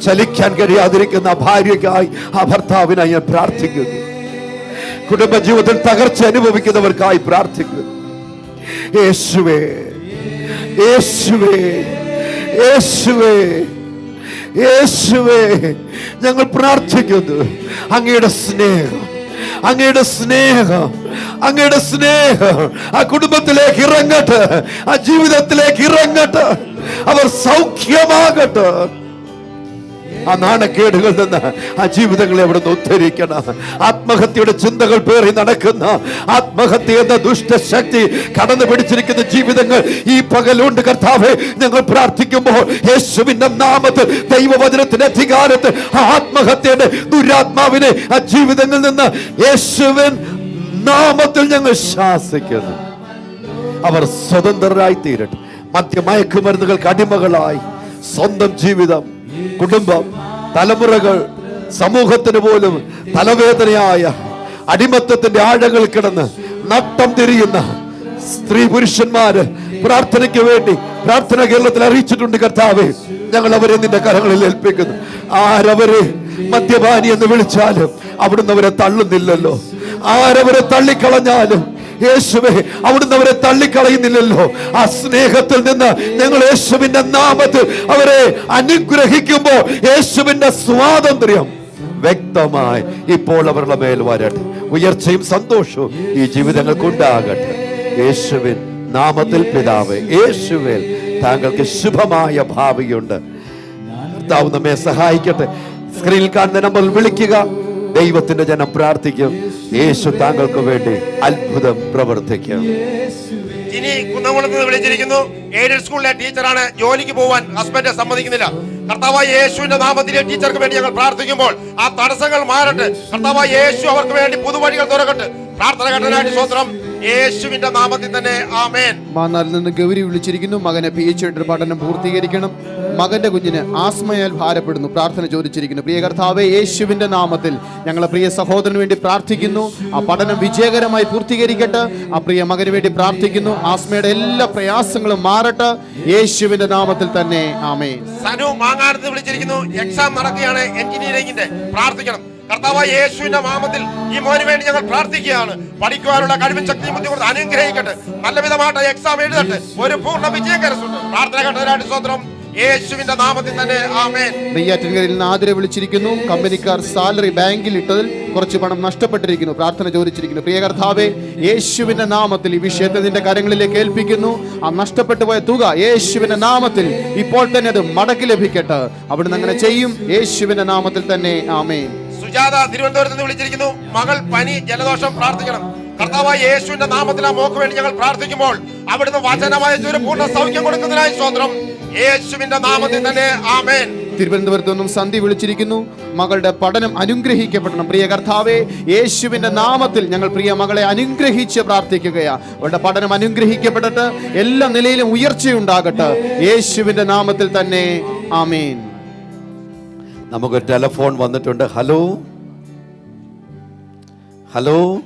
ചലിക്കാൻ കഴിയാതിരിക്കുന്ന ഭാര്യയ്ക്കായി ആ ഭർത്താവിനായി ഞാൻ പ്രാർത്ഥിക്കുന്നു. കുടുംബജീവിതത്തിൽ തകർച്ച അനുഭവിക്കുന്നവർക്കായി പ്രാർത്ഥിക്കുന്നു. യേശുവേ, യേശുവേ, യേശുവേ, യേശുവേ, ഞങ്ങൾ പ്രാർത്ഥിക്കുന്നു. അങ്ങയുടെ സ്നേഹം, അങ്ങയുടെ സ്നേഹം, അങ്ങയുടെ സ്നേഹം ആ കുടുംബത്തിലേക്ക് ഇറങ്ങട്ടെ, ആ ജീവിതത്തിലേക്ക് ഇറങ്ങട്ടെ. അവർ സൗഖ്യമാകട്ടെ. ആ നാണക്കേടുകളിൽ നിന്ന് ആ ജീവിതങ്ങളെ അവിടെ നിന്ന് ഉദ്ധരിക്കണം. ആത്മഹത്യയുടെ ചിന്തകൾ പേറി നടക്കുന്ന, ആത്മഹത്യ എന്ന ദുഷ്ടശക്തി കടന്നു പിടിച്ചിരിക്കുന്ന ജീവിതങ്ങൾ ഈ പകലുണ്ട് കർത്താവേ. ഞങ്ങൾ പ്രാർത്ഥിക്കുമ്പോൾ യേശുവിന്റെ നാമത്തിൽ, ദൈവവചനത്തിന്റെ അധികാരത്തിൽ ആ ആത്മഹത്യയുടെ ദുരാത്മാവിനെ ആ ജീവിതങ്ങളിൽ നിന്ന് യേശുവിൻ നാമത്തിൽ ഞങ്ങൾ ശാസിക്കുന്നു. അവർ സ്വതന്ത്രരായി തീരട്ടെ. മദ്യമയക്കുമരുന്നുകൾക്ക് അടിമകളായി സ്വന്തം ജീവിതം, കുടുംബം, തലമുറകൾ, സമൂഹത്തിന് പോലും തലവേദനയായ അടിമത്തത്തിന്റെ ആഴങ്ങൾ കിടന്ന് നട്ടം തിരിയുന്ന സ്ത്രീ പുരുഷന്മാര് പ്രാർത്ഥനയ്ക്ക് വേണ്ടി പ്രാർത്ഥന കേരളത്തിൽ അറിയിച്ചിട്ടുണ്ട് കർത്താവേ. ഞങ്ങൾ അവരെ നിന്റെ കരങ്ങളിൽ ഏൽപ്പിക്കുന്നു. ആരവരെ മദ്യപാനി എന്ന് വിളിച്ചാലും അവിടുന്ന് അവരെ തള്ളുന്നില്ലല്ലോ. ആരവരെ തള്ളിക്കളഞ്ഞാലും യേശുവേ അവിടുന്ന് അവരെ തള്ളിക്കളയുന്നില്ലല്ലോ. ആ സ്നേഹത്തിൽ നിന്ന് ഞങ്ങൾ യേശുവിന്റെ നാമത്തിൽ അവരെ അനുഗ്രഹിക്കുമ്പോൾ യേശുവിന്റെ സ്വാതന്ത്ര്യം വ്യക്തമായി ഇപ്പോൾ അവരുടെ മേൽ വരട്ടെ. ഉയർച്ചയും സന്തോഷവും ഈ ജീവിതങ്ങൾക്ക് ഉണ്ടാകട്ടെ. യേശുവിൻ നാമത്തിൽ പിതാവേ, യേശുവിൽ താങ്കൾക്ക് ശുഭമായ ഭാവിയുണ്ട്. കർത്താവ് നമ്മെ സഹായിക്കട്ടെ. സ്ക്രീനിൽ കാണുന്ന നമ്പറിൽ വിളിക്കുക. ദൈവത്തിന്റെ ജനം പ്രാർത്ഥിക്കും. യേശു താങ്കൾക്ക് വേണ്ടി അത്ഭുതം പ്രവർത്തിക്കും. ഇനി കുന്നംകുളത്ത് നിന്ന് വിളിച്ചിരിക്കുന്നു. എയ്ഡഡ് സ്കൂളിലെ ടീച്ചറാണ്. ജോലിക്ക് പോവാൻ ഹസ്ബൻഡ് സമ്മതിക്കുന്നില്ല. കർത്താവായ യേശുവിന്റെ നാമത്തിലെ ടീച്ചർക്ക് വേണ്ടി ഞങ്ങൾ പ്രാർത്ഥിക്കുമ്പോൾ ആ തടസ്സങ്ങൾ മാറട്ടെ. കർത്താവായ യേശു അവർക്ക് വേണ്ടി പുതുവഴികൾ തുറക്കട്ടെ. പ്രാർത്ഥന കേട്ടതിനായിട്ട് സ്തോത്രം. യേശുവിന്റെ നാമത്തിൽ തന്നെ ആമേൻ. മാന്നാറിൽ നിന്ന് ഗൗരി വിളിച്ചിരിക്കുന്നു. മകനെ PhD പഠനം പൂർത്തീകരിക്കണം. മകന്റെ കുഞ്ഞിന് ആസ്മയാൽ ഭാരപ്പെടുന്നു. പ്രാർത്ഥന ചോദിച്ചിരിക്കുന്നു. പ്രിയ കർത്താവേ, യേശുവിന്റെ നാമത്തിൽ ഞങ്ങളെ പ്രിയ സഹോദരന് വേണ്ടി പ്രാർത്ഥിക്കുന്നു. ആ പഠനം വിജയകരമായി പൂർത്തീകരിക്കട്ടെ. ആ പ്രിയ മകന് വേണ്ടി പ്രാർത്ഥിക്കുന്നു. ആസ്മയുടെ എല്ലാ പ്രയാസങ്ങളും മാറട്ടെ. യേശുവിന്റെ നാമത്തിൽ തന്നെ ആമേൻ. സനു മാങ്ങാനത്ത് വിളിച്ചിരിക്കുന്നു. എക്സാം നടക്കുകയാണ് എഞ്ചിനീയറിംഗിന്റെ. പ്രാർത്ഥിക്കണം. കർത്താവായ യേശുവിന്റെ നാമത്തിൽ ഈ മോന് വേണ്ടി ഞങ്ങൾ പ്രാർത്ഥിക്കുകയാണ്. പഠിക്കുവാനുള്ള കഴിവും ശക്തിയും ബുദ്ധി കൊടുത്ത് അനുഗ്രഹിക്കട്ടെ. നല്ല വിധമായിട്ട് എക്സാം എഴുതട്ടെ. ഒരു പൂർണ്ണ വിജയം കരസ്ഥ. പ്രാർത്ഥന കേട്ടതിനായിട്ട് സ്തോത്രം. യേശുവിന്റെ നാമത്തിൽ തന്നെ ആമേൻ. നെയ്യാറ്റിൻകരയിൽ നിന്ന് ആതിര വിളിച്ചിരിക്കുന്നു. കമ്പനിക്കാർ സാലറി ബാങ്കിൽ ഇട്ടതിൽ കുറച്ച് പണം നഷ്ടപ്പെട്ടിരിക്കുന്നു. പ്രാർത്ഥന ചോദിച്ചിരിക്കുന്നു. പ്രിയ കർത്താവേ, യേശുവിന്റെ നാമത്തിൽ ഈ വിഷയത്തെ നിന്റെ കരങ്ങളിലേക്ക് ഏൽപ്പിക്കുന്നു. ആ നഷ്ടപ്പെട്ടു പോയ തുക യേശുവിന്റെ നാമത്തിൽ ഇപ്പോൾ തന്നെ അത് മടക്കി ലഭിക്കട്ടെ. അവിടുന്ന് അങ്ങനെ ചെയ്യും. യേശുവിന്റെ നാമത്തിൽ തന്നെ ആമേൻ. സുജാത തിരുവനന്തപുരത്ത് നിന്ന് വിളിച്ചിരിക്കുന്നു. മകൾ പനി, ജലദോഷം. പ്രാർത്ഥിക്കണം. കർത്താവായ യേശുവിന്റെ നാമത്തിൽ ആ മോക്ക് വേണ്ടി ഞങ്ങൾ പ്രാർത്ഥിക്കുമ്പോൾ അവിടുന്ന് വചനമായ ഒരു പൂർണ്ണ സൗഖ്യം കൊടുക്കുന്നതിനായി സ്വന്തം. യേശുവിന്റെ നാമത്തിൽ തന്നെ ആമേൻ. തിരുവനന്തപുരത്ത് നിന്നും സന്ധി വിളിച്ചിരിക്കുന്നു. മകളുടെ പഠനം അനുഗ്രഹിക്കപ്പെടണം. പ്രിയ കർത്താവേ, യേശുവിന്റെ നാമത്തിൽ ഞങ്ങൾ പ്രിയ മകളെ അനുഗ്രഹിച്ച് പ്രാർത്ഥിക്കുകയാ. അവളുടെ പഠനം അനുഗ്രഹിക്കപ്പെടട്ടെ. എല്ലാ നിലയിലും ഉയർച്ചയുണ്ടാകട്ടെ. യേശുവിന്റെ നാമത്തിൽ തന്നെ ആമേൻ. നമുക്ക് ടെലിഫോൺ വന്നിട്ടുണ്ട്. Hello, hello.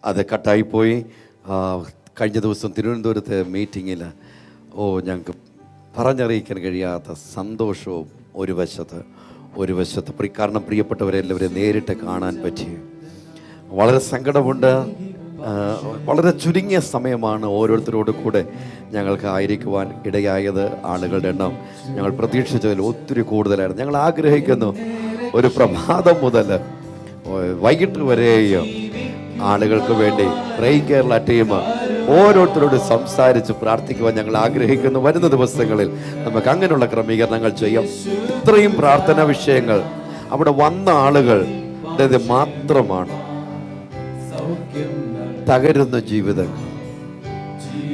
അത് കട്ടായിപ്പോയി. കഴിഞ്ഞ ദിവസം തിരുവനന്തപുരത്തെ മീറ്റിങ്ങിൽ ഞങ്ങൾക്ക് പറഞ്ഞറിയിക്കാൻ കഴിയാത്ത സന്തോഷവും ഒരു വശത്ത് കാരണം പ്രിയപ്പെട്ടവരെല്ലാവരെയും നേരിട്ട് കാണാൻ പറ്റി. വളരെ സങ്കടമുണ്ട്. വളരെ ചുരുങ്ങിയ സമയമാണ് ഓരോരുത്തരോട് കൂടെ ഞങ്ങൾക്ക് ആയിരിക്കുവാൻ ഇടയായത്. ആളുകളുടെ എണ്ണം ഞങ്ങൾ പ്രതീക്ഷിച്ചതിൽ ഒത്തിരി കൂടുതലായിരുന്നു. ഞങ്ങൾ ആഗ്രഹിക്കുന്നു ഒരു പ്രഭാതം മുതൽ വൈകിട്ട് വരെയും ആളുകൾക്ക് വേണ്ടി പ്രേയിങ് കേരള ടീം ഓരോരുത്തരോട് സംസാരിച്ച് പ്രാർത്ഥിക്കുവാൻ ഞങ്ങൾ ആഗ്രഹിക്കുന്നു. വരുന്ന ദിവസങ്ങളിൽ നമുക്ക് അങ്ങനെയുള്ള ക്രമീകരണങ്ങൾ ചെയ്യാം. ഇത്രയും പ്രാർത്ഥനാ വിഷയങ്ങൾ അവിടെ വന്ന ആളുകളുടേത് മാത്രമാണ്. തകരുന്ന ജീവിതങ്ങൾ.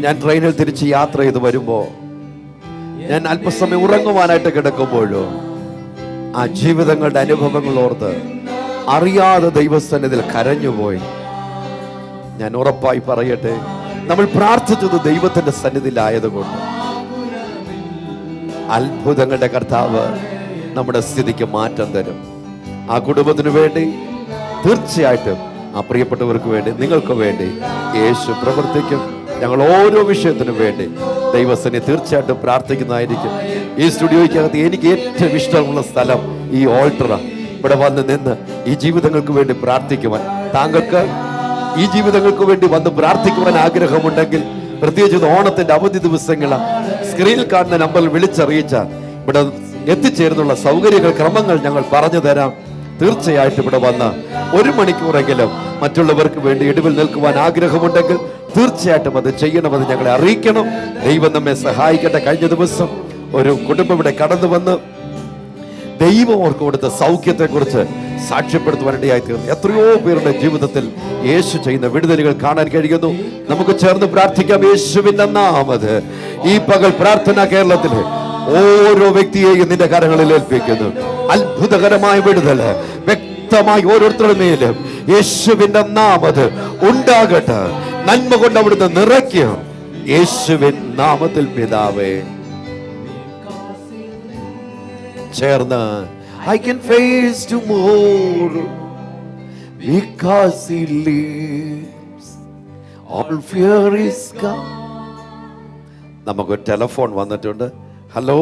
ഞാൻ ട്രെയിനിൽ തിരിച്ച് യാത്ര ചെയ്ത് വരുമ്പോൾ ഞാൻ അല്പസമയം ഉറങ്ങുവാനായിട്ട് കിടക്കുമ്പോഴോ ആ ജീവിതങ്ങളുടെ അനുഭവങ്ങൾ ഓർത്ത് അറിയാതെ ദൈവസന്നിധിയിൽ കരഞ്ഞുപോയി. ഞാൻ ഉറപ്പായി പറയട്ടെ, നമ്മൾ പ്രാർത്ഥിച്ചത് ദൈവത്തിന്റെ സന്നിധിയിലായതുകൊണ്ട് അത്ഭുതങ്ങളുടെ കർത്താവ് നമ്മുടെ സ്ഥിതിക്ക് മാറ്റം തരും. ആ കുടുംബത്തിന് വേണ്ടി തീർച്ചയായിട്ടും, ആ പ്രിയപ്പെട്ടവർക്ക് വേണ്ടി, നിങ്ങൾക്ക് വേണ്ടി യേശു പ്രവർത്തിക്കും. ഞങ്ങൾ ഓരോ വിഷയത്തിനും വേണ്ടി ദൈവസന്നിധി തീർച്ചയായിട്ടും പ്രാർത്ഥിക്കുന്നതായിരിക്കും. ഈ സ്റ്റുഡിയോയ്ക്കകത്ത് എനിക്ക് ഏറ്റവും ഇഷ്ടമുള്ള സ്ഥലം ഈ ഓൾട്ടറാണ്. ഇവിടെ വന്ന് നിന്ന് ഈ ജീവിതങ്ങൾക്ക് വേണ്ടി പ്രാർത്ഥിക്കുവാൻ, താങ്കൾക്ക് ഈ ജീവിതങ്ങൾക്ക് വേണ്ടി വന്ന് പ്രാർത്ഥിക്കുവാൻ ആഗ്രഹമുണ്ടെങ്കിൽ, പ്രത്യേകിച്ച് ഓണത്തിന്റെ അവധി ദിവസങ്ങൾ സ്ക്രീനിൽ കാണുന്ന നമ്പറിൽ വിളിച്ചറിയിച്ചാൽ ഇവിടെ എത്തിച്ചേരുന്നുള്ള സൗകര്യങ്ങൾ, ക്രമങ്ങൾ ഞങ്ങൾ പറഞ്ഞു തരാം. തീർച്ചയായിട്ടും ഇവിടെ വന്ന് 1 മണിക്കൂറെങ്കിലും മറ്റുള്ളവർക്ക് വേണ്ടി ഇടിവിൽ നിൽക്കുവാൻ ആഗ്രഹമുണ്ടെങ്കിൽ തീർച്ചയായിട്ടും അത് ചെയ്യണമെന്ന് ഞങ്ങളെ അറിയിക്കണം. ദൈവം നമ്മെ സഹായിക്കട്ടെ. കഴിഞ്ഞ ദിവസം ഒരു കുടുംബം ഇവിടെ കടന്നു വന്ന് ദൈവം അവർക്ക് കൊടുത്ത സൗഖ്യത്തെക്കുറിച്ച് സാക്ഷ്യപ്പെടുത്തുവാനിടയായി തീർന്നു. എത്രയോ പേരുടെ ജീവിതത്തിൽ യേശു ചെയ്യുന്ന വിടുതലുകൾ കാണാൻ കഴിയുന്നു. നമുക്ക് ചേർന്ന് പ്രാർത്ഥിക്കാം. യേശുവിന്റെ നാമത്തിൽ ഈ പകൽ പ്രാർത്ഥന കേരളത്തിലെ ഓരോ വ്യക്തിയെയും നിന്റെ കരങ്ങളിൽ ഏൽപ്പിക്കുന്നു. അത്ഭുതകരമായ വിടുതല് വ്യക്തമായി ഓരോരുത്തരുടെ മേലും യേശുവിന്റെ നാമത്തിൽ ഉണ്ടാകട്ടെ. നന്മ കൊണ്ട് അവിടുന്ന് നിറയ്ക്കും. യേശുവിൻ നാമത്തിൽ പിതാവേ. ചേർന്ന് I can face tomorrow because he lives. All fear is gone. നമുക്ക് ടെലിഫോൺ വന്നിട്ടുണ്ട്. Hello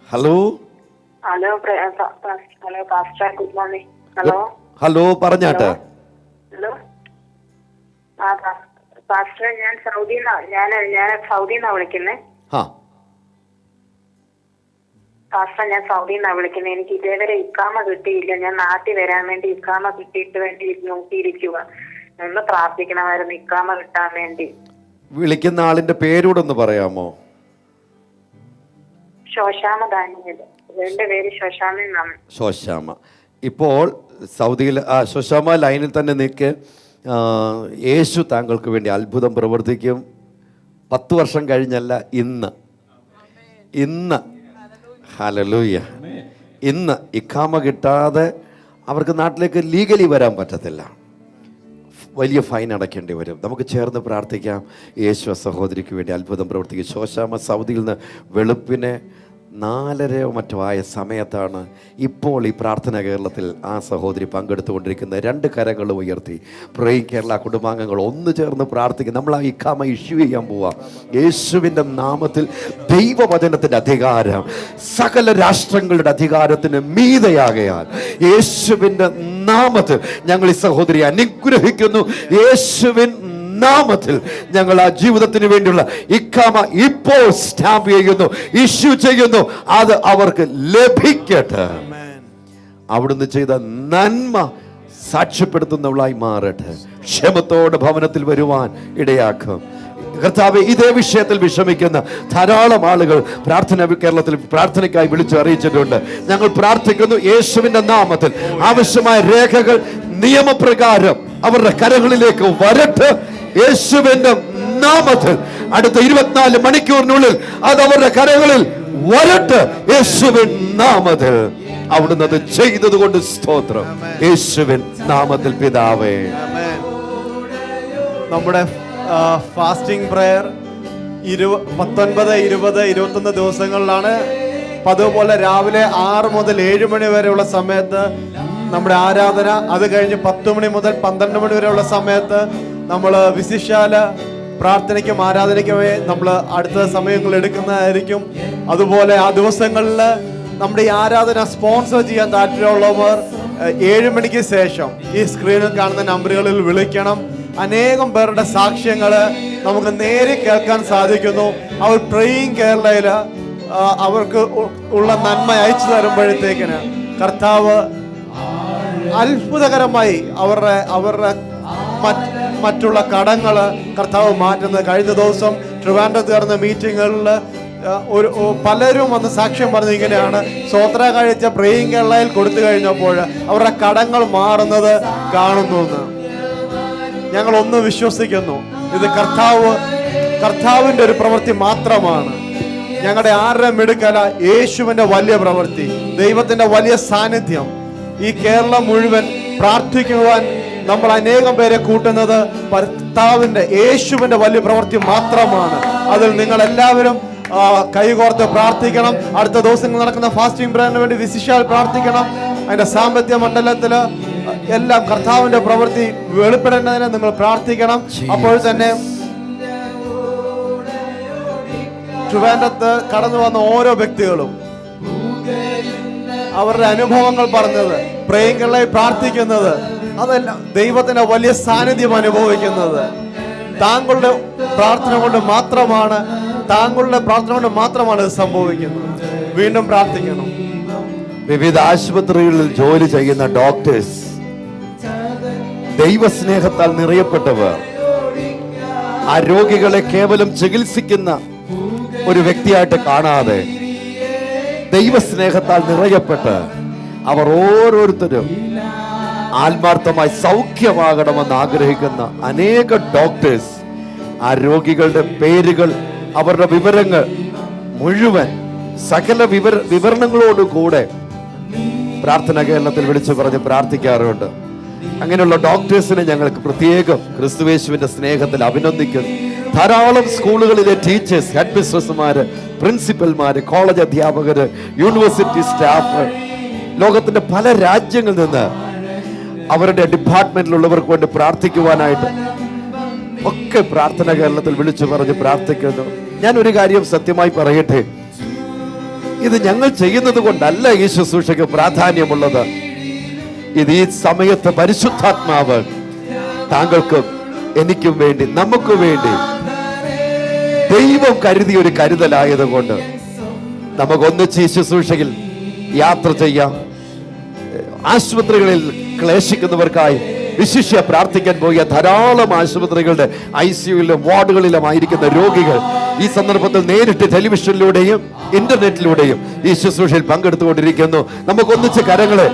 hello hello hello pastor, good morning. Hello hello പറഞ്ഞാട്ടെ. ഹലോ പാസ്റ്റർ, ഞാൻ സൗദിന്നാ വിളിക്കുന്നേ. പാസ്റ്റർ, ഞാൻ സൗദിന്നാ വിളിക്കുന്നത്. എനിക്ക് ഇതേവരെ ഇക്കാമ കിട്ടിയില്ല. ഞാൻ നാട്ടിൽ വരാൻ വേണ്ടി ഇക്കാമ കിട്ടിയിട്ട് വേണ്ടി നോക്കിയിരിക്കുക. ഒന്ന് പ്രാർത്ഥിക്കണമായിരുന്നു ഇക്കാമ കിട്ടാൻ വേണ്ടി. വിളിക്കുന്ന ആളിന്റെ പേരൂടൊന്ന് പറയാമോ? ശോശാമ ദാനിയേൽ. എന്റെ പേര് ശോശാമ എന്നാണ്. ശോശാമ. ഇപ്പോൾ സൗദിയിൽ ശോശാമ ലൈനിൽ തന്നെ നിൽക്ക്. യേശു താങ്കൾക്ക് വേണ്ടി അത്ഭുതം പ്രവർത്തിക്കും. 10 വർഷം കഴിഞ്ഞല്ല, ഇന്ന് ഹല്ലേലൂയ. ഇന്ന് ഇഖാമ കിട്ടാതെ അവർക്ക് നാട്ടിലേക്ക് ലീഗലി വരാൻ പറ്റത്തില്ല. വലിയ ഫൈൻ അടയ്ക്കേണ്ടി വരും. നമുക്ക് ചേർന്ന് പ്രാർത്ഥിക്കാം. യേശു സഹോദരിക്ക് വേണ്ടി അത്ഭുതം പ്രവർത്തിക്കും. ശോശാമ സൗദിയിൽ നിന്ന് വെളുപ്പിനെ 4:30 മറ്റോ ആയ സമയത്താണ് ഇപ്പോൾ ഈ പ്രാർത്ഥന കേരളത്തിൽ ആ സഹോദരി പങ്കെടുത്തുകൊണ്ടിരിക്കുന്നത്. 2 കരങ്ങളും ഉയർത്തി പ്രേയിങ് കേരള കുടുംബാംഗങ്ങൾ ഒന്ന് ചേർന്ന് പ്രാർത്ഥിക്കും. നമ്മൾ ആ ഇഖാമ ഇഷ്യൂ ചെയ്യാൻ പോവാം. യേശുവിൻ്റെ നാമത്തിൽ ദൈവവചനത്തിൻ്റെ അധികാരം സകല രാഷ്ട്രങ്ങളുടെ അധികാരത്തിന് മീതയാകയാൽ യേശുവിൻ്റെ നാമത്തിൽ ഞങ്ങൾ ഈ സഹോദരിയെ അനുഗ്രഹിക്കുന്നു. യേശുവിൻ നാമത്തിൽ ഞങ്ങൾ ആ ജീവിതത്തിന് വേണ്ടിയുള്ള ഇഖാമ ഇപ്പോൾ സ്റ്റാമ്പ് ചെയ്യുന്നു, ഇഷ്യൂ ചെയ്യുന്നു. അത് അവർക്ക് ലഭിക്കട്ടെ. അവിടുന്ന് ചെയ്ത നന്മ സാക്ഷ്യപ്പെടുത്തുന്നവളായി മാറട്ടെ. ക്ഷേമത്തോടെ ഭവനത്തിൽ വരുവാൻ ഇടയാക്കും. കർത്താവേ, ഇതേ വിഷയത്തിൽ വിഷമിക്കുന്ന ധാരാളം ആളുകൾ പ്രാർത്ഥന കേരളത്തിൽ പ്രാർത്ഥനയ്ക്കായി വിളിച്ചു അറിയിച്ചിട്ടുണ്ട്. ഞങ്ങൾ പ്രാർത്ഥിക്കുന്നു യേശുവിന്റെ നാമത്തിൽ ആവശ്യമായ രേഖകൾ നിയമപ്രകാരം അവരുടെ കരങ്ങളിലേക്ക് വരട്ടെ. യേശുവിന്റെ നാമത്തിൽ അടുത്ത 24 മണിക്കൂറിനുള്ളിൽ അത് അവരുടെ കരങ്ങളിൽ വരട്ടെ. യേശുവിൻ നാമത്തിൽ അവിടുന്ന് അത് ചെയ്തത് കൊണ്ട് സ്തോത്രം. യേശുവിൻ നാമത്തിൽ പിതാവേ. നമ്മുടെ ഫാസ്റ്റിംഗ് പ്രയർ 19, 20, 21 ദിവസങ്ങളിലാണ്. അതുപോലെ രാവിലെ 6 മുതൽ 7 മണി വരെയുള്ള സമയത്ത് നമ്മുടെ ആരാധന. അത് കഴിഞ്ഞ് 10 മണി മുതൽ 12 മണി വരെയുള്ള സമയത്ത് നമ്മൾ വിശിഷ്യാല പ്രാർത്ഥനയ്ക്കും ആരാധനയ്ക്കും നമ്മൾ അടുത്ത സമയങ്ങൾ എടുക്കുന്നതായിരിക്കും. അതുപോലെ ആ ദിവസങ്ങളിൽ നമ്മുടെ ഈ ആരാധന സ്പോൺസർ ചെയ്യാൻ താല്പര്യമുള്ളവർ 7 മണിക്ക് ശേഷം ഈ സ്ക്രീനിൽ കാണുന്ന നമ്പറുകളിൽ വിളിക്കണം. അനേകം പേരുടെ സാക്ഷ്യങ്ങൾ നമുക്ക് നേരെ കേൾക്കാൻ സാധിക്കുന്നു. അവർ പ്രേയിങ് കേരളയിൽ അവർക്ക് ഉള്ള നന്മ അയച്ചു തരുമ്പോഴത്തേക്കിന് കർത്താവ് അത്ഭുതകരമായി അവരുടെ മറ്റുള്ള കടങ്ങൾ കർത്താവ് മാറ്റുന്നത്. കഴിഞ്ഞ ദിവസം ട്രിവാൻഡ്രത്ത് നടന്ന മീറ്റിങ്ങുകളിൽ പലരും വന്ന് സാക്ഷ്യം പറഞ്ഞത് ഇങ്ങനെയാണ്: സ്വോത്ര കഴിച്ച പ്രേയിങ് കേരളയിൽ കൊടുത്തു കഴിഞ്ഞപ്പോൾ അവരുടെ കടങ്ങൾ മാറുന്നത് കാണുന്നു എന്ന്. ഞങ്ങൾ ഒന്ന് വിശ്വസിക്കുന്നു, ഇത് കർത്താവിൻ്റെ ഒരു പ്രവൃത്തി മാത്രമാണ്. ഞങ്ങളുടെ ആരുടെ മിടുക്കല, യേശുവിൻ്റെ വലിയ പ്രവൃത്തി, ദൈവത്തിൻ്റെ വലിയ സാന്നിധ്യം. ഈ കേരളം മുഴുവൻ പ്രാർത്ഥിക്കുവാൻ നമ്മൾ അനേകം പേരെ കൂട്ടുന്നത് കർത്താവിൻ്റെ യേശുവിൻ്റെ വലിയ പ്രവൃത്തി മാത്രമാണ്. അതിൽ നിങ്ങൾ എല്ലാവരും കൈകോർത്ത് പ്രാർത്ഥിക്കണം. അടുത്ത ദിവസങ്ങൾ നടക്കുന്ന ഫാസ്റ്റിംഗ് പ്രേയറിന് വേണ്ടി വിശിഷ്യാൽ പ്രാർത്ഥിക്കണം. അതിന്റെ സാമ്പത്തിക മണ്ഡലത്തിൽ എല്ലാം കർത്താവിന്റെ പ്രവൃത്തി വെളിപ്പെടേണ്ടതിന് നിങ്ങൾ പ്രാർത്ഥിക്കണം. അപ്പോൾ തന്നെ ട്രിവാൻഡ്രത്ത് കടന്നു വന്ന ഓരോ വ്യക്തികളും അവരുടെ അനുഭവങ്ങൾ പറഞ്ഞത്, പ്രേയങ്ങളായി പ്രാർത്ഥിക്കുന്നത്, അതെല്ലാം ദൈവത്തിന്റെ വലിയ സാന്നിധ്യം അനുഭവിക്കുന്നത് താങ്കളുടെ പ്രാർത്ഥന കൊണ്ട് മാത്രമാണ് ഇത് സംഭവിക്കുന്നത്. വീണ്ടും പ്രാർത്ഥിക്കണം. വിവിധ ആശുപത്രികളിൽ ജോലി ചെയ്യുന്ന ഡോക്ടേഴ്സ്, ദൈവസ്നേഹത്താൽ നിറയപ്പെട്ടവർ, ആ രോഗികളെ കേവലം ചികിത്സിക്കുന്ന ഒരു വ്യക്തിയായിട്ട് കാണാതെ ദൈവസ്നേഹത്താൽ നിറയപ്പെട്ട് അവർ ഓരോരുത്തരും ആത്മാർത്ഥമായി സൗഖ്യമാകണമെന്ന് ആഗ്രഹിക്കുന്ന അനേക ഡോക്ടേഴ്സ് ആ രോഗികളുടെ പേരുകൾ, അവരുടെ വിവരങ്ങൾ മുഴുവൻ സകല വിവരണങ്ങളോടുകൂടെ പ്രാർത്ഥന കേരളത്തിൽ വിളിച്ചു പറഞ്ഞ് പ്രാർത്ഥിക്കാറുണ്ട്. അങ്ങനെയുള്ള ഡോക്ടേഴ്സിനെ ഞങ്ങൾക്ക് പ്രത്യേകം ക്രിസ്തുയേശുവിന്റെ സ്നേഹത്തിൽ അഭിനന്ദിക്കുന്നു. ധാരാളം സ്കൂളുകളിലെ ടീച്ചേഴ്സ്, ഹെഡ് മിസ്ട്രസ്മാര്, പ്രിൻസിപ്പൽമാര്, കോളേജ് അധ്യാപകര്, യൂണിവേഴ്സിറ്റി സ്റ്റാഫ്, ലോകത്തിന്റെ പല രാജ്യങ്ങളിൽ നിന്ന് അവരുടെ ഡിപ്പാർട്ട്മെന്റിലുള്ളവർക്ക് വേണ്ടി പ്രാർത്ഥിക്കുവാനായിട്ട് ഒക്കെ പ്രാർത്ഥന കേരളത്തിൽ വിളിച്ചു പറഞ്ഞ് പ്രാർത്ഥിക്കുന്നു. ഞാൻ ഒരു കാര്യം സത്യമായി പറയട്ടെ, ഇത് ഞങ്ങൾ ചെയ്യുന്നത് കൊണ്ടല്ല ഈ ശുശ്രൂഷയ്ക്ക് പ്രാധാന്യമുള്ളത്. ഇത് ഈ സമയത്ത് പരിശുദ്ധാത്മാവ് താങ്കൾക്കും എനിക്കും വേണ്ടി, നമുക്ക് വേണ്ടി ദൈവം കരുതിയ ഒരു കരുതലായത് കൊണ്ട് നമുക്കൊന്നിച്ച് ഈ ശുശ്രൂഷയിൽ യാത്ര ചെയ്യാം. ആശുപത്രികളിൽ ക്ലേശിക്കുന്നവർക്കായി വിശിഷ്യ പ്രാർത്ഥിക്കാൻ പോയ ധാരാളം ആശുപത്രികളുടെ ICUയിലും വാർഡുകളിലും ആയിരിക്കുന്ന രോഗികൾ ഈ സന്ദർഭത്തിൽ നേരിട്ട് ടെലിവിഷനിലൂടെയും ഇന്റർനെറ്റിലൂടെയും ഈ ശുശ്രൂഷയിൽ പങ്കെടുത്തുകൊണ്ടിരിക്കുന്നു. നമുക്കൊന്നിച്ച് കരങ്ങളെ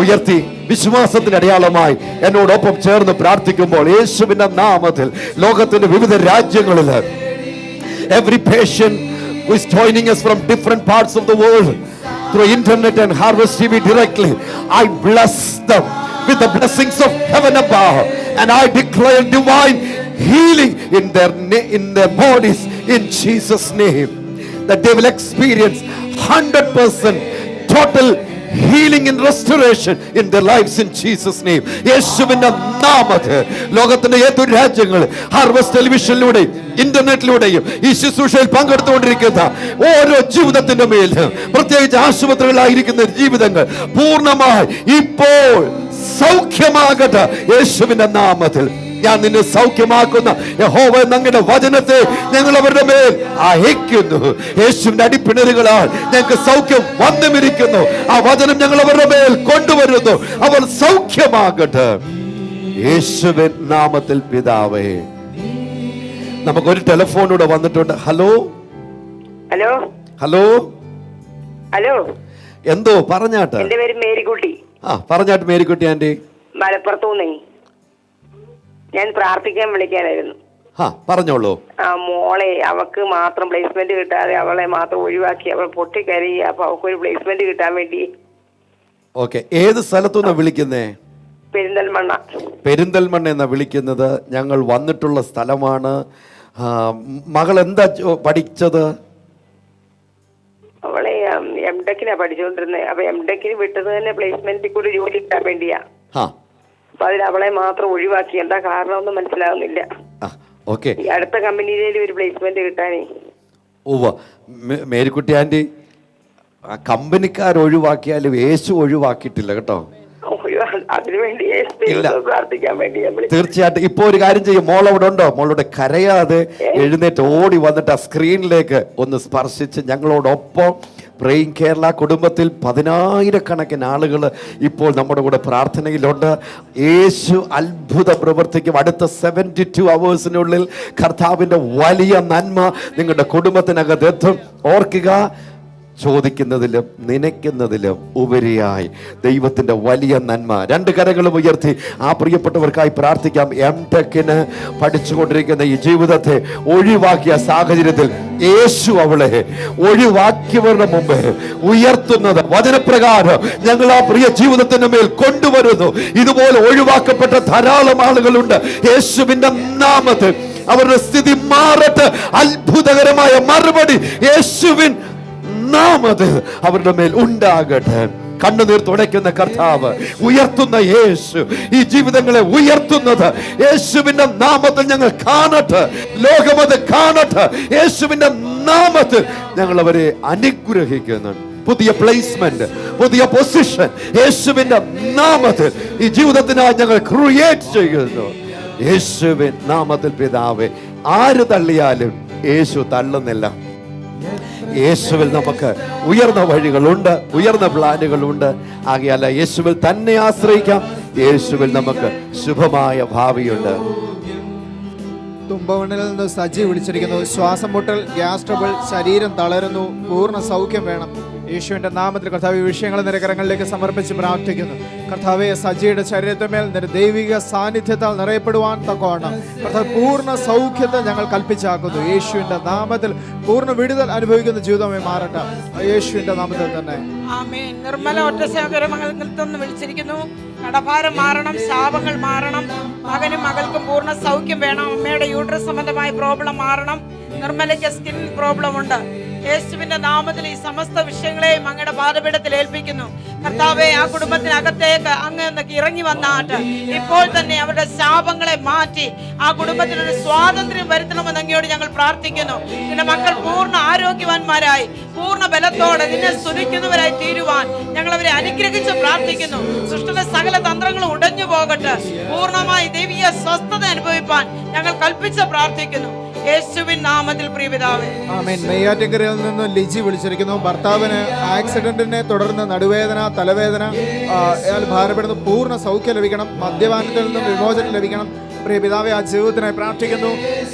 ഉയർത്തി വിശ്വാസത്തിന്റെ അടയാളമായി എന്നോടൊപ്പം ചേർന്ന് പ്രാർത്ഥിക്കുമ്പോൾ യേശുവിന്റെ നാമത്തിൽ ലോകത്തിന്റെ വിവിധ രാജ്യങ്ങളിൽ every patient who is joining us from different parts of the world through internet and Harvest TV directly, I bless them with the blessings of heaven above, and I declare divine healing in their bodies in Jesus name, that they will experience 100% total healing and restoration in their lives in Jesus name. യേശുവിന്റെ നാമത്തിൽ ലോകത്തിന്റെ ഏതൊരു രാജ്യങ്ങൾ ഹാർവസ്റ്റ് ടെലിവിഷനിലൂടെയും ഇന്റർനെറ്റിലൂടെയും ഈ ശുശ്രൂഷയിൽ പങ്കെടുത്തുകൊണ്ടിരിക്കുന്ന ഓരോ ജീവിതത്തിന്റെ മേൽ, പ്രത്യേകിച്ച് ആശുപത്രികളായിരിക്കുന്ന ജീവിതങ്ങൾ പൂർണ്ണമായി ഇപ്പോൾ സൗഖ്യമാകട്ടെ യേശുവിന്റെ നാമത്തിൽ. ഞാൻ നിന്നെ സൗഖ്യമാക്കുന്ന യഹോവ ഞങ്ങളുടെ വചനത്തെ ഞങ്ങൾ അവരുടെ മേൽ അയക്കുന്നു. യേശുവിന്റെ അടിപ്പിണരുകളാൽ ഞങ്ങൾക്ക് സൗഖ്യം വന്നുമിരിക്കുന്നു. ആ വചനം ഞങ്ങൾ അവരുടെ മേൽ കൊണ്ടുവരുന്നു. അവർ സൗഖ്യമാകട്ടെ യേശുവിൻ നാമത്തിൽ പിതാവേ. നമുക്കൊരു ടെലിഫോണിലൂടെ വന്നിട്ടുണ്ട്. ഹലോ ഹലോ ഹലോ ഹലോ, എന്തോ പറഞ്ഞാട്ടെ. എന്റെ പേര് മേരിക്കുട്ടി. പറഞ്ഞാട്ട് മേരിക്കുട്ടി ആന്റി. മലപ്പുറത്തുനിന്നേ ഞാൻ പ്രാർത്ഥിക്കാൻ വിളിക്കാനായിരുന്നു. പറഞ്ഞോളൂ. മോളെ, അവക്ക് മാത്രം പ്ലേസ്മെന്റ് കിട്ടാതെ അവളെ മാത്രം ഒഴിവാക്കി, അവൾ പൊട്ടിക്കരയി. അപ്പൊ അവക്കൊരു പ്ലേസ്മെന്റ് കിട്ടാൻ വേണ്ടി. ഓക്കെ, ഏത് സ്ഥലത്തുനിന്നാ വിളിക്കുന്നേ? പെരിന്തൽമണ്ണ. പെരിന്തൽമണ്ണ എന്നാ വിളിക്കുന്നത്. ഞങ്ങൾ വന്നിട്ടുള്ള സ്ഥലമാണ്. മകൾ എന്താ പഠിച്ചത്? അവളെ MTech പഠിച്ചുകൊണ്ടിരുന്നത്. അപ്പൊ MTech വിട്ടത് തന്നെ പ്ലേസ്മെന്റിൽ കൂടി ജോലി കിട്ടാൻ വേണ്ടിയാ. അപ്പൊ അതിൽ അവളെ മാത്രം ഒഴിവാക്കി. എന്താ കാരണമൊന്നും മനസ്സിലാവുന്നില്ല. ഈ അടുത്ത കമ്പനിയിലും ഒരു പ്ലേസ്മെന്റ് കിട്ടാനേ. മേരിക്കുട്ടി ആന്റി, കമ്പനിക്കാർ ഒഴിവാക്കിയാലും യേശു ഒഴിവാക്കിയിട്ടില്ല കേട്ടോ. അയ്യോ, അതിനുവേണ്ടി ഇല്ല. പ്രാർത്ഥിക്കാൻ വേണ്ടി തീർച്ചയായിട്ടും. ഇപ്പൊ ഒരു കാര്യം ചെയ്യും, മോൾ അവിടെ ഉണ്ടോ? മോളോട് കരയാതെ എഴുന്നേറ്റ് ഓടി വന്നിട്ട് ആ സ്ക്രീനിലേക്ക് ഒന്ന് സ്പർശിച്ച് ഞങ്ങളോടൊപ്പം പ്രേയിങ് കേരള കുടുംബത്തിൽ 10,000-കണക്കിന് ആളുകൾ ഇപ്പോൾ നമ്മുടെ കൂടെ പ്രാർത്ഥനയിലുണ്ട്. യേശു അത്ഭുത പ്രവർത്തിക്കും. അടുത്ത 72 അവേഴ്സിനുള്ളിൽ കർത്താവിൻ്റെ വലിയ നന്മ നിങ്ങളുടെ കുടുംബത്തിനകത്ത് എത്തും. ഓർക്കുക, ചോദിക്കുന്നതിലും നനയ്ക്കുന്നതിലും ഉപരിയായി ദൈവത്തിൻ്റെ വലിയ നന്മ. 2 കരങ്ങളും ഉയർത്തി ആ പ്രിയപ്പെട്ടവർക്കായി പ്രാർത്ഥിക്കാം. എംടെക്കിന് പഠിച്ചുകൊണ്ടിരിക്കുന്ന ഈ ജീവിതത്തെ ഒഴിവാക്കിയ സാഹചര്യത്തിൽ യേശു അവളെ ഒഴിവാക്കിയവരുടെ മുമ്പ് ഉയർത്തുന്നത് വചനപ്രകാരം ഞങ്ങൾ ആ പ്രിയ ജീവിതത്തിന്റെ മേൽ കൊണ്ടുവരുന്നു. ഇതുപോലെ ഒഴിവാക്കപ്പെട്ട ധാരാളം ആളുകളുണ്ട്. യേശുവിന്റെ നാമത്തിൽ അവരുടെ സ്ഥിതി മാറട്ടെ. അത്ഭുതകരമായ മറുപടി യേശുവിൻ നാമത്തിൽ അവരുടെ മേൽ ഉണ്ടാകട്ടെ. കണ്ണുനീർ തുടയ്ക്കുന്ന കർത്താവ്, ഉയർത്തുന്ന യേശു, ഈ ജീവിതങ്ങളെ ഉയർത്തുന്നത് യേശുവിന്റെ നാമത്തിൽ ഞങ്ങൾ കാണട്ടെ. ലോകമത് കാണട്ടെ. യേശുവിന്റെ നാമത്തിൽ ഞങ്ങൾ അവരെ അനുഗ്രഹിക്കുന്നുണ്ട്. പുതിയ പ്ലേസ്മെന്റ്, പുതിയ പൊസിഷൻ യേശുവിന്റെ നാമത്തിൽ ഈ ജീവിതത്തിനായി ഞങ്ങൾ ക്രിയേറ്റ് ചെയ്യുന്നു. യേശുവിൻ നാമത്തിൽ പിതാവേ, ആര് തള്ളിയാലും യേശു തള്ളുന്നില്ല. യേശുവിൽ നമുക്ക് ഉയർന്ന വഴികളുണ്ട്, ഉയർന്ന പ്ലാനുകളുണ്ട്. ആകയാൽ യേശുവിൽ തന്നെ ആശ്രയിക്കാം. യേശുവിൽ നമുക്ക് ശുഭമായ ഭാവിയുണ്ട്. തുമ്പമണ്ണിൽ നിന്ന് സജി വിളിച്ചിരിക്കുന്നു. ശ്വാസം മുട്ടൽ, ഗ്യാസ് ട്രബിൾ, ശരീരം തളരുന്നു, പൂർണ്ണ സൗഖ്യം വേണം. യേശുവിന്റെ നാമത്തിൽ കർത്താവ് ഈ വിഷയങ്ങൾ നിന്റെ കരങ്ങളിലേക്ക് സമർപ്പിച്ച് പ്രാർത്ഥിക്കുന്നു. കർത്താവെ, സജിയുടെ ശരീരത്തിന്മേൽ നിന്റെ ദൈവിക സാന്നിധ്യത്താൽ നിറയപ്പെടുവാൻ തക്കവണ്ണം കർത്താവ് പൂർണ്ണ സൗഖ്യത്തെ ഞങ്ങൾ കൽപ്പിച്ചാക്കുന്നു. യേശുവിന്റെ നാമത്തിൽ പൂർണ്ണ വിടുതൽ അനുഭവിക്കുന്ന ജീവിതമായി മാറട്ടെ. യേശുവിന്റെ നാമത്തിൽ തന്നെ. ആമേൻ. നിർമ്മല ഒറ്റസേവകരമംഗലത്തുനിന്ന് വിളിച്ചിരിക്കുന്നു. കടഭാരം മാറണം, ശാപങ്ങൾ മാറണം, മകനും മകൾക്കും പൂർണ്ണ സൗഖ്യം വേണം. അമ്മയുടെ യൂട്രസ് സംബന്ധമായ പ്രോബ്ലം മാറണം. നിർമ്മലയ്ക്ക് സ്കിൻ പ്രോബ്ലം ഉണ്ട്. യേശുവിന്റെ നാമത്തിൽ ഈ സമസ്ത വിഷയങ്ങളെയും അങ്ങയുടെ പാദപീഠത്തിൽ ഏൽപ്പിക്കുന്നു. കർത്താവെ, ആ കുടുംബത്തിനകത്തേക്ക് അങ്ങ് ഇറങ്ങി വന്നാട്ട് ഇപ്പോൾ തന്നെ അവരുടെ ശാപങ്ങളെ മാറ്റി ആ കുടുംബത്തിനൊരു സ്വാതന്ത്ര്യം വരുത്തണമെന്ന് അങ്ങയോട് ഞങ്ങൾ പ്രാർത്ഥിക്കുന്നു. നിന്റെ മക്കൾ പൂർണ്ണ ആരോഗ്യവാന്മാരായി പൂർണ്ണ ബലത്തോടെ നിന്നെ സ്തുതിക്കുന്നവരായി തീരുവാൻ ഞങ്ങൾ അവരെ അനുഗ്രഹിച്ച് പ്രാർത്ഥിക്കുന്നു. സൃഷ്ടിയുടെ സകല തന്ത്രങ്ങളും ഉടഞ്ഞു പോകട്ടെ. പൂർണ്ണമായി ദൈവീയ സ്വസ്ഥത അനുഭവിപ്പാൻ ഞങ്ങൾ കൽപ്പിച്ച് പ്രാർത്ഥിക്കുന്നു. യേശുവിൻ നാമത്തിൽ പ്രിയപിതാവേ. ആമേൻ. നെയ്യാറ്റിൻകരയിൽ നിന്ന് ലിജി വിളിച്ചിരിക്കുന്നു. ഭർത്താവിന് ആക്സിഡന്റിനെ തുടർന്ന് നടുവേദന, തലവേദന, അയാൾ ഭാരപ്പെടുന്നു. പൂർണ്ണ സൗഖ്യം ലഭിക്കണം. മദ്യപാനത്തിൽ നിന്നും വിമോചനം ലഭിക്കണം. പ്രിയ പിതാവെ, ആ ജീവിതത്തിനായി പ്രാർത്ഥിക്കുന്നു.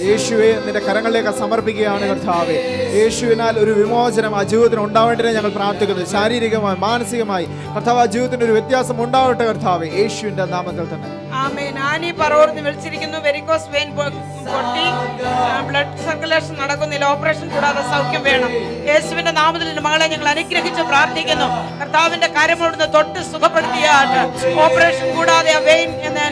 യേശുവെ, നിന്റെ കരങ്ങളിലേക്ക് സമർപ്പിക്കുകയാണ് കർത്താവെ. യേശുവിനാൽ ഒരു വിമോചനം ആ ജീവിതത്തിന് ഉണ്ടാവേണ്ടതിനെ ഞങ്ങൾ പ്രാർത്ഥിക്കുന്നു. ശാരീരികമായി, മാനസികമായി കർത്താവ് ആ ജീവിതത്തിന് ഒരു വ്യത്യാസം ഉണ്ടാവട്ടെ കർത്താവെ, യേശുവിന്റെ നാമത്തിൽ തന്നെ. ആമേൻ. ആനി പറവൂർന്ന് വിളിച്ചിരിക്കുന്നു. വെരിക്കോസ് വെയിൻ പൊട്ടി, ബ്ലഡ് സർക്കുലേഷൻ നടക്കുന്നില്ല, ഓപ്പറേഷൻ കൂടാതെ സൗഖ്യം വേണം. യേശുവിന്റെ നാമത്തിൽ എന്റെ മകളെ ഞങ്ങൾ അനുഗ്രഹിച്ച് പ്രാർത്ഥിക്കുന്നു. കർത്താവിന്റെ കരമോടുന്ന് തൊട്ട് സുഖപ്പെടുത്തിയാട്ട് ഓപ്പറേഷൻ കൂടാതെ ആ വെയിൻ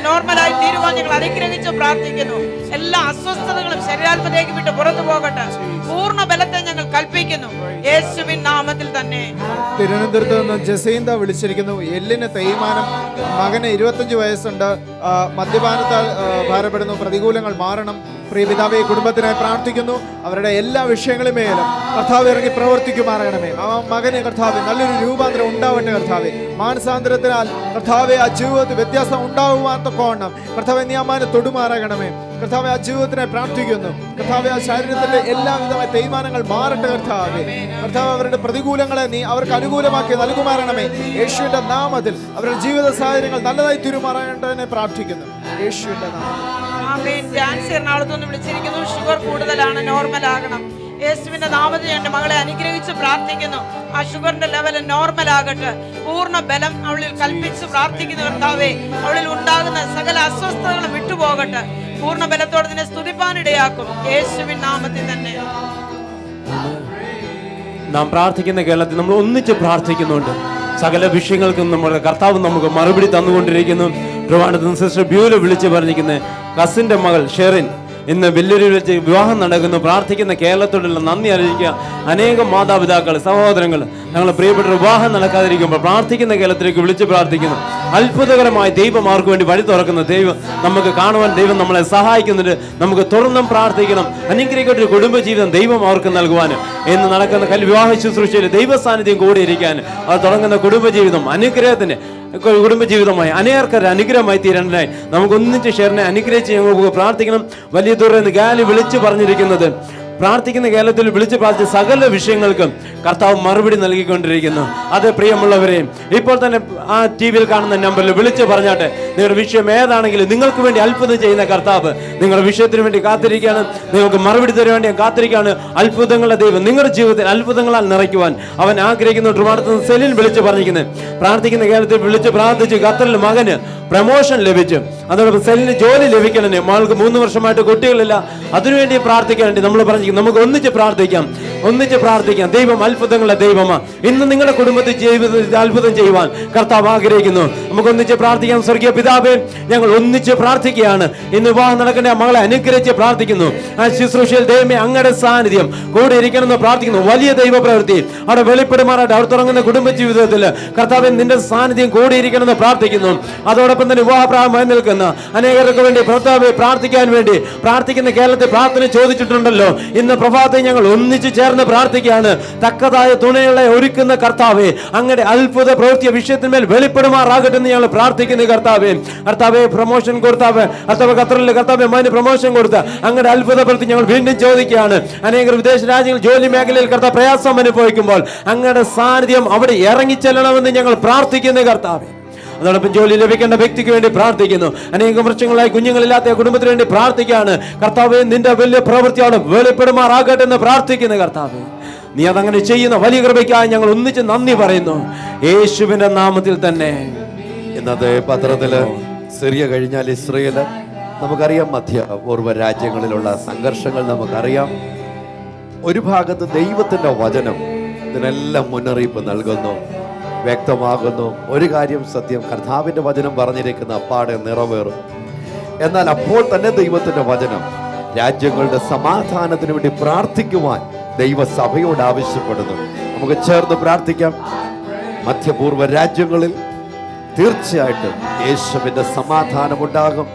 നോർമലായി തീരുവാൻ ഞങ്ങൾ അനുഗ്രഹിച്ച് പ്രാർത്ഥിക്കുന്നു. എല്ലാ അസ്വസ്ഥതകളും ശരീരാത്മതയ്ക്ക് വിട്ട് പുറത്തു പോകട്ടെ. പൂർണ്ണ ബലത്തെ ഞങ്ങൾ കൽപ്പിക്കുന്നു യേശുവിൻ നാമത്തിൽ തന്നെ. തിരുവനന്തപുരത്ത് നിന്ന് ജസീന്ത വിളിച്ചിരിക്കുന്നു. എല്ലിന് തേയ്മാനം, മകന് 25 വയസ്സുണ്ട്, മദ്യപാനത്താൽ ഭാരപ്പെടുന്നു. പ്രതികൂലങ്ങൾ മാറണം. പ്രിയ പിതാവേ, കുടുംബത്തിനായി പ്രാർത്ഥിക്കുന്നു. അവരുടെ എല്ലാ വിഷയങ്ങളുമേലും കർത്താവ് ഇറങ്ങി പ്രവർത്തിക്കുമാറാകണമേ. ആ മകന് കർത്താവ് നല്ലൊരു രൂപാന്തരം ഉണ്ടാവട്ടെ കർത്താവെ. മാനസാന്തരത്തിനാൽ കർത്താവെ ആ ജീവിതത്തിൽ വ്യത്യാസം ഉണ്ടാകുവാൻ തക്കവണ്ണം കർത്താവെ നീ അമ്മാനെ തൊടുമാറാകണമേ. കർത്താവെ, ആ ജീവിതത്തിനായി പ്രാർത്ഥിക്കുന്നു. കർത്താവെ, ആ ശരീരത്തിന്റെ എല്ലാവിധമായ തേയ്മാനങ്ങൾ മാറട്ടെ കർത്താവെ. കർത്താവ് അവരുടെ പ്രതികൂലങ്ങളെ നീ അവർക്ക് അനുകൂലമാക്കി നൽകുമാറാകണമേ. യേശുവിന്റെ നാമത്തിൽ അവരുടെ ജീവിത സാഹചര്യങ്ങൾ നല്ലതായി തീരുമാറാകേണ്ടതിനെ പ്രാർത്ഥിക്കുന്നു. യേശുവിന്റെ നാമത്തിൽ. ആമേൻ. ജാൻസി എറണാകുളത്തുനിന്ന് വിളിച്ചിരിക്കുന്നു. ഷുഗർ കൂടുതലാണ്, നോർമൽ ആകണം. യേശുവിന്റെ നാമത്തിൽ എന്റെ മകളെ അനുഗ്രഹിച്ച് പ്രാർത്ഥിക്കുന്നു. ആ ഷുഗറിന്റെ ലെവൽ നോർമൽ ആകട്ടെ. പൂർണ്ണ ബലം അവളിൽ കൽപ്പിച്ച് പ്രാർത്ഥിക്കുന്നു കർത്താവേ. അവളിൽ ഉണ്ടാകുന്ന സകല അസ്വസ്ഥതകളും വിട്ടുപോകട്ടെ. പൂർണ്ണ ബലത്തോടെ നിന്നെ സ്തുതിപ്പാനിടയാക്കും യേശുവിൻ നാമത്തിൽ തന്നെ. നാം പ്രാർത്ഥിക്കുന്ന കേരളത്തിൽ നമ്മൾ ഒന്നിച്ച് പ്രാർത്ഥിക്കുന്നുണ്ട്. സകല വിഷയങ്ങൾക്കും നമ്മുടെ കർത്താവ് നമുക്ക് മറുപടി തന്നുകൊണ്ടിരിക്കുന്നു. ട്രിവാൻഡ്രത്ത് സിസ്റ്റർ ബ്യൂല വിളിച്ച് പറഞ്ഞിരിക്കുന്നത് കസിന്റെ മകൾ ഷെറിൻ ഇന്ന് വെല്ലൂരിൽ വെച്ച് വിവാഹം നടക്കുന്നു. പ്രാർത്ഥിക്കുന്ന കേരളത്തോടുള്ള നന്ദി അറിയിക്കുക. അനേകം മാതാപിതാക്കൾ, സഹോദരങ്ങൾ, ഞങ്ങൾ പ്രിയപ്പെട്ട വിവാഹം നടക്കാതിരിക്കുമ്പോൾ പ്രാർത്ഥിക്കുന്ന കേരളത്തിലേക്ക് വിളിച്ച് പ്രാർത്ഥിക്കുന്നു. അത്ഭുതകരമായ ദൈവം അവർക്ക് വേണ്ടി വഴി തുറക്കുന്ന ദൈവം നമുക്ക് കാണുവാൻ ദൈവം നമ്മളെ സഹായിക്കുന്നുണ്ട്. നമുക്ക് തുറന്നും പ്രാർത്ഥിക്കണം. അനുഗ്രഹിക്കപ്പെട്ട ഒരു കുടുംബജീവിതം ദൈവം അവർക്ക് നൽകുവാൻ എന്ന് നടക്കുന്ന വിവാഹ ശുശ്രൂഷയിൽ ദൈവ സാന്നിധ്യം കൂടിയിരിക്കാൻ അവർ തുടങ്ങുന്ന കുടുംബജീവിതം അനുഗ്രഹത്തിന് കുടുംബജീവിതമായി അനേകർക്ക് അനുഗ്രഹമായി തീരേണ്ടതായി നമുക്ക് ഒന്നിച്ച് ഷെയറിനെ അനുഗ്രഹിച്ച് ഞങ്ങൾക്ക് പ്രാർത്ഥിക്കണം. വലിയ ദൂരം ഗാലി വിളിച്ചു പറഞ്ഞിരിക്കുന്നത്, പ്രാർത്ഥിക്കുന്ന കേരളത്തിൽ വിളിച്ച് പ്രാർത്ഥിച്ച സകല വിഷയങ്ങൾക്കും കർത്താവ് മറുപടി നൽകിക്കൊണ്ടിരിക്കുന്നു. അത് പ്രിയമുള്ളവരെ, ഇപ്പോൾ തന്നെ ആ TV-യിൽ കാണുന്ന നമ്പറിൽ വിളിച്ച് പറഞ്ഞാട്ടെ. നിങ്ങളുടെ വിഷയം ഏതാണെങ്കിലും നിങ്ങൾക്ക് വേണ്ടി അത്ഭുതം ചെയ്യുന്ന കർത്താവ് നിങ്ങളുടെ വിഷയത്തിന് വേണ്ടി കാത്തിരിക്കുകയാണ്. നിങ്ങൾക്ക് മറുപടി തരാൻ വേണ്ടി കാത്തിരിക്കുകയാണ്. അത്ഭുതങ്ങളുടെ ദൈവം നിങ്ങളുടെ ജീവിതത്തിൽ അത്ഭുതങ്ങളാൽ നിറയ്ക്കുവാൻ അവൻ ആഗ്രഹിക്കുന്നു. ട്രിവാൻഡ്രത്ത് സെലിൻ വിളിച്ച് പറഞ്ഞിരിക്കുന്നത്, പ്രാർത്ഥിക്കുന്ന കേരളത്തിൽ വിളിച്ച് പ്രാർത്ഥിച്ച് ഖത്തറിൽ മകന് പ്രമോഷൻ ലഭിച്ചു. അതോടൊപ്പം സെലിന് ജോലി ലഭിക്കണേ. മകൾക്ക് 3 വർഷമായിട്ട് കുട്ടികളില്ല. അതിനുവേണ്ടി പ്രാർത്ഥിക്കാൻ വേണ്ടി നമ്മൾ പറഞ്ഞിരിക്കുന്നു. നമുക്ക് ഒന്നിച്ച് പ്രാർത്ഥിക്കാം. ദൈവം അത്ഭുതങ്ങളുടെ ദൈവമാണ്. ഇന്ന് നിങ്ങളുടെ കുടുംബത്തിൽ ജീവിതത്തിൽ അത്ഭുതം ചെയ്യുവാൻ കർത്താവ് ആഗ്രഹിക്കുന്നു. നമുക്ക് ഒന്നിച്ച് പ്രാർത്ഥിക്കാം. സ്വർഗീയ പിതാവേ, ഞങ്ങൾ ഒന്നിച്ച് പ്രാർത്ഥിക്കുകയാണ്. ഇന്ന് വിവാഹം നടക്കുന്ന മകളെ അനുഗ്രഹിച്ച് പ്രാർത്ഥിക്കുന്നു. ആ ശുശ്രൂഷയിൽ ദൈവമേ അങ്ങയുടെ സാന്നിധ്യം കൂടെ ഇരിക്കണമെന്ന് പ്രാർത്ഥിക്കുന്നു. വലിയ ദൈവ പ്രവൃത്തി അവിടെ വെളിപ്പെടുമാറായിട്ട് അവർ തുടങ്ങുന്ന കുടുംബജീവിതത്തിൽ കർത്താവേ നിന്റെ സാന്നിധ്യം കൂടെ ഇരിക്കണമെന്ന് പ്രാർത്ഥിക്കുന്നു. അതോടൊപ്പം തന്നെ വിവാഹപ്രായമായി നിൽക്കുന്ന അനേകർക്ക് വേണ്ടി കർത്താവേ പ്രാർത്ഥിക്കാൻ വേണ്ടി പ്രാർത്ഥിക്കുന്ന കേരളത്തിൽ പ്രാർത്ഥന ചോദിച്ചിട്ടുണ്ടല്ലോ. ഇന്ന് പ്രഭാതത്തെ ഞങ്ങൾ ഒന്നിച്ചു ചേർന്ന് പ്രാർത്ഥിക്കുകയാണ്. തക്കതായ തുണകളെ ഒരുക്കുന്ന കർത്താവേ, അങ്ങയുടെ അത്ഭുത പ്രവൃത്തിയ വിഷയത്തിന്മേൽ വെളിപ്പെടുമാറാകട്ടെ എന്ന് ഞങ്ങൾ പ്രാർത്ഥിക്കുന്നു. കർത്താവേ പ്രൊമോഷൻ കൊടുത്താവേ, അഥവാ ഖത്തറിൽ കർത്താവേ മകന് പ്രൊമോഷൻ കൊടുത്ത അങ്ങയുടെ അത്ഭുത പ്രവൃത്തി ഞങ്ങൾ വീണ്ടും ചോദിക്കുകയാണ്. അനേകർ വിദേശ രാജ്യങ്ങൾ ജോലി മേഖലയിൽ കർത്താവ് പ്രയാസം അനുഭവിക്കുമ്പോൾ അങ്ങയുടെ സാന്നിധ്യം അവിടെ ഇറങ്ങിച്ചെല്ലണമെന്ന് ഞങ്ങൾ പ്രാർത്ഥിക്കുന്നു കർത്താവേ. അതോടൊപ്പം ജോലി ലഭിക്കേണ്ട വ്യക്തിക്ക് വേണ്ടി പ്രാർത്ഥിക്കുന്നു. അനേകം വർഷങ്ങളായി കുഞ്ഞുങ്ങളില്ലാത്ത കുടുംബത്തിന് വേണ്ടി പ്രാർത്ഥിക്കുകയാണ്. കർത്താവേ നിന്റെ വലിയ പ്രവൃത്തിയോടെ വെളിപ്പെടുമാറാകട്ടെ എന്ന് പ്രാർത്ഥിക്കുന്നു കർത്താവേ. നീ അതങ്ങനെ ചെയ്യുന്ന വലിയ കൃപയ്ക്കായി ഞങ്ങൾ ഒന്നിച്ച് നന്ദി പറയുന്നു, യേശുവിന്റെ നാമത്തിൽ തന്നെ. ഇന്നത്തെ പത്രത്തില് സിറിയ കഴിഞ്ഞാൽ ഇസ്രയേല്, നമുക്കറിയാം മധ്യപൂർവ്വ രാജ്യങ്ങളിലുള്ള സംഘർഷങ്ങൾ നമുക്കറിയാം. ഒരു ഭാഗത്ത് ദൈവത്തിന്റെ വചനം ഇതിനെല്ലാം മുന്നറിയിപ്പ് നൽകുന്നു, വ്യക്തമാകുന്നു. ഒരു കാര്യം സത്യം, കർത്താവിന്റെ വചനം പറഞ്ഞിരിക്കുന്ന അപ്പാടെ നിറവേറും. എന്നാൽ അപ്പോൾ തന്നെ ദൈവത്തിന്റെ വചനം രാജ്യങ്ങളുടെ സമാധാനത്തിന് വേണ്ടി പ്രാർത്ഥിക്കുവാൻ ദൈവസഭയോട് ആവശ്യപ്പെടുന്നു. നമുക്ക് ചേർന്ന് പ്രാർത്ഥിക്കാം. മധ്യപൂർവ്വ രാജ്യങ്ങളിൽ തീർച്ചയായിട്ടും യേശുവിന്റെ സമാധാനമുണ്ടാകും.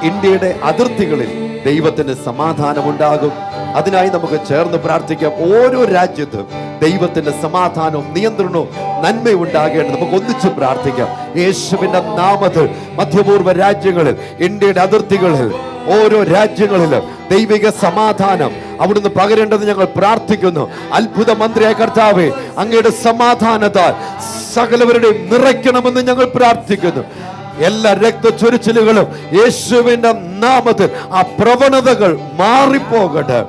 ഇന്ത്യയുടെ അതിർത്തികളിൽ ദൈവത്തിന്റെ സമാധാനമുണ്ടാകും. അതിനായി നമുക്ക് ചേർന്ന് പ്രാർത്ഥിക്കാം. ഓരോ രാജ്യത്തും ദൈവത്തിന്റെ സമാധാനവും നിയന്ത്രണവും നന്മയും ഉണ്ടാകേണ്ടത് നമുക്ക് ഒന്നിച്ച് പ്രാർത്ഥിക്കാം. യേശുവിന്റെ നാമത്തിൽ മധ്യപൂർവ്വ രാജ്യങ്ങളിൽ, ഇന്ത്യയുടെ അതിർത്തികളിൽ, ഓരോ രാജ്യങ്ങളിലും ദൈവിക സമാധാനം അവിടുന്ന് പകരേണ്ടത് ഞങ്ങൾ പ്രാർത്ഥിക്കുന്നു. അത്ഭുത മന്ത്രിയായ കർത്താവേ, അങ്ങയുടെ സമാധാനത്താൽ സകലവരുടെയും നിറയ്ക്കണമെന്ന് ഞങ്ങൾ പ്രാർത്ഥിക്കുന്നു. എല്ലാ രക്തച്ചൊരിച്ചിലുകളും യേശുവിന്റെ നാമത്തിൽ ആ പ്രവണതകൾ മാറിപ്പോകട്ടെ.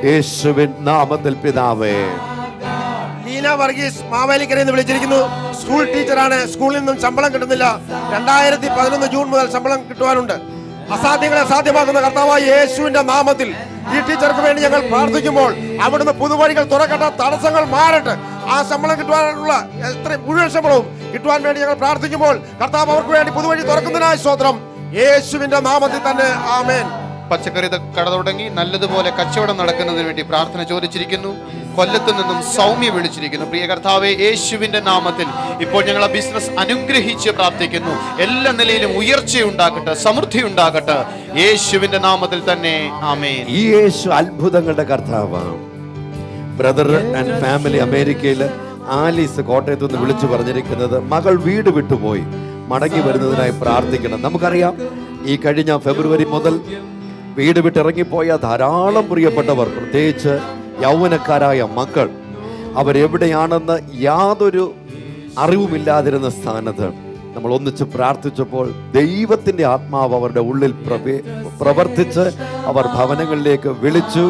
യേശുവിൻ നാമത്തിൽ പിതാവേ. ലീന വർഗീസ് മാവേലിക്കരയിൽ നിന്ന് വിളിച്ചിരിക്കുന്നു. സ്കൂൾ ടീച്ചറാണ്. സ്കൂളിൽ നിന്നും ശമ്പളം കിട്ടുന്നില്ല. 2011 ജൂൺ മുതൽ ശമ്പളം കിട്ടുവാനുണ്ട്. അസാധ്യങ്ങളെ സാധ്യമാക്കുന്ന കർത്താവായ യേശുവിന്റെ നാമത്തിൽ ഈ ടീച്ചർക്ക് വേണ്ടി ഞങ്ങൾ പ്രാർത്ഥിക്കുമ്പോൾ അവിടുന്ന് പുതുവഴികൾ തുറക്കട്ടെ, തടസ്സങ്ങൾ മാറട്ടെ. ആ ശമ്പളം കിട്ടുവാനുള്ള മുഴുവൻ ശമ്പളവും കിട്ടുവാൻ വേണ്ടി ഞങ്ങൾ പ്രാർത്ഥിക്കുമ്പോൾ കർത്താവ് അവർക്ക് വേണ്ടി പുതുവഴി തുറക്കുന്നതിനായി സ്തോത്രം. യേശുവിന്റെ നാമത്തിൽ തന്നെ ആമേൻ. പച്ചക്കറി കട തുടങ്ങി നല്ലതുപോലെ കച്ചവടം നടക്കുന്നതിന് വേണ്ടി പ്രാർത്ഥന ചോദിച്ചിരിക്കുന്നു. കൊല്ലത്ത് നിന്നും സൗമ്യ വിളിച്ചിരിക്കുന്നു. പ്രിയ കർത്താവേ, യേശുവിന്റെ നാമത്തിൽ ഇപ്പോൾ ഞങ്ങൾ ആ ബിസിനസ് അനുഗ്രഹിച്ച് പ്രാർത്ഥിക്കുന്നു. എല്ലാ നിലയിലും ഉയർച്ചയുണ്ടാകട്ടെ, സമൃദ്ധി ഉണ്ടാകട്ടെ, യേശുവിന്റെ നാമത്തിൽ തന്നെ ആമേൻ. ഈ യേശു അത്ഭുതങ്ങളുടെ കർത്താവാണ്. ബ്രദർ ആൻഡ് ഫാമിലി അമേരിക്കയില് ആലീസ് കോട്ടയത്ത് നിന്ന് വിളിച്ചു പറഞ്ഞിരിക്കുന്നത്, മകൾ വീട് വിട്ടുപോയി, മടങ്ങി വരുന്നതിനായി പ്രാർത്ഥിക്കണം. നമുക്കറിയാം ഈ കഴിഞ്ഞ ഫെബ്രുവരി മുതൽ വീട് വിട്ടിറങ്ങിപ്പോയ ധാരാളം പ്രിയപ്പെട്ടവർ, പ്രത്യേകിച്ച് യൗവനക്കാരായ മക്കൾ, അവരെവിടെയാണെന്ന് യാതൊരു അറിവുമില്ലാതിരുന്ന സ്ഥാനത്ത് നമ്മൾ ഒന്നിച്ച് പ്രാർത്ഥിച്ചപ്പോൾ ദൈവത്തിന്റെ ആത്മാവ് അവരുടെ ഉള്ളിൽ പ്രവർത്തിച്ച് അവർ ഭവനങ്ങളിലേക്ക് വിളിച്ചു.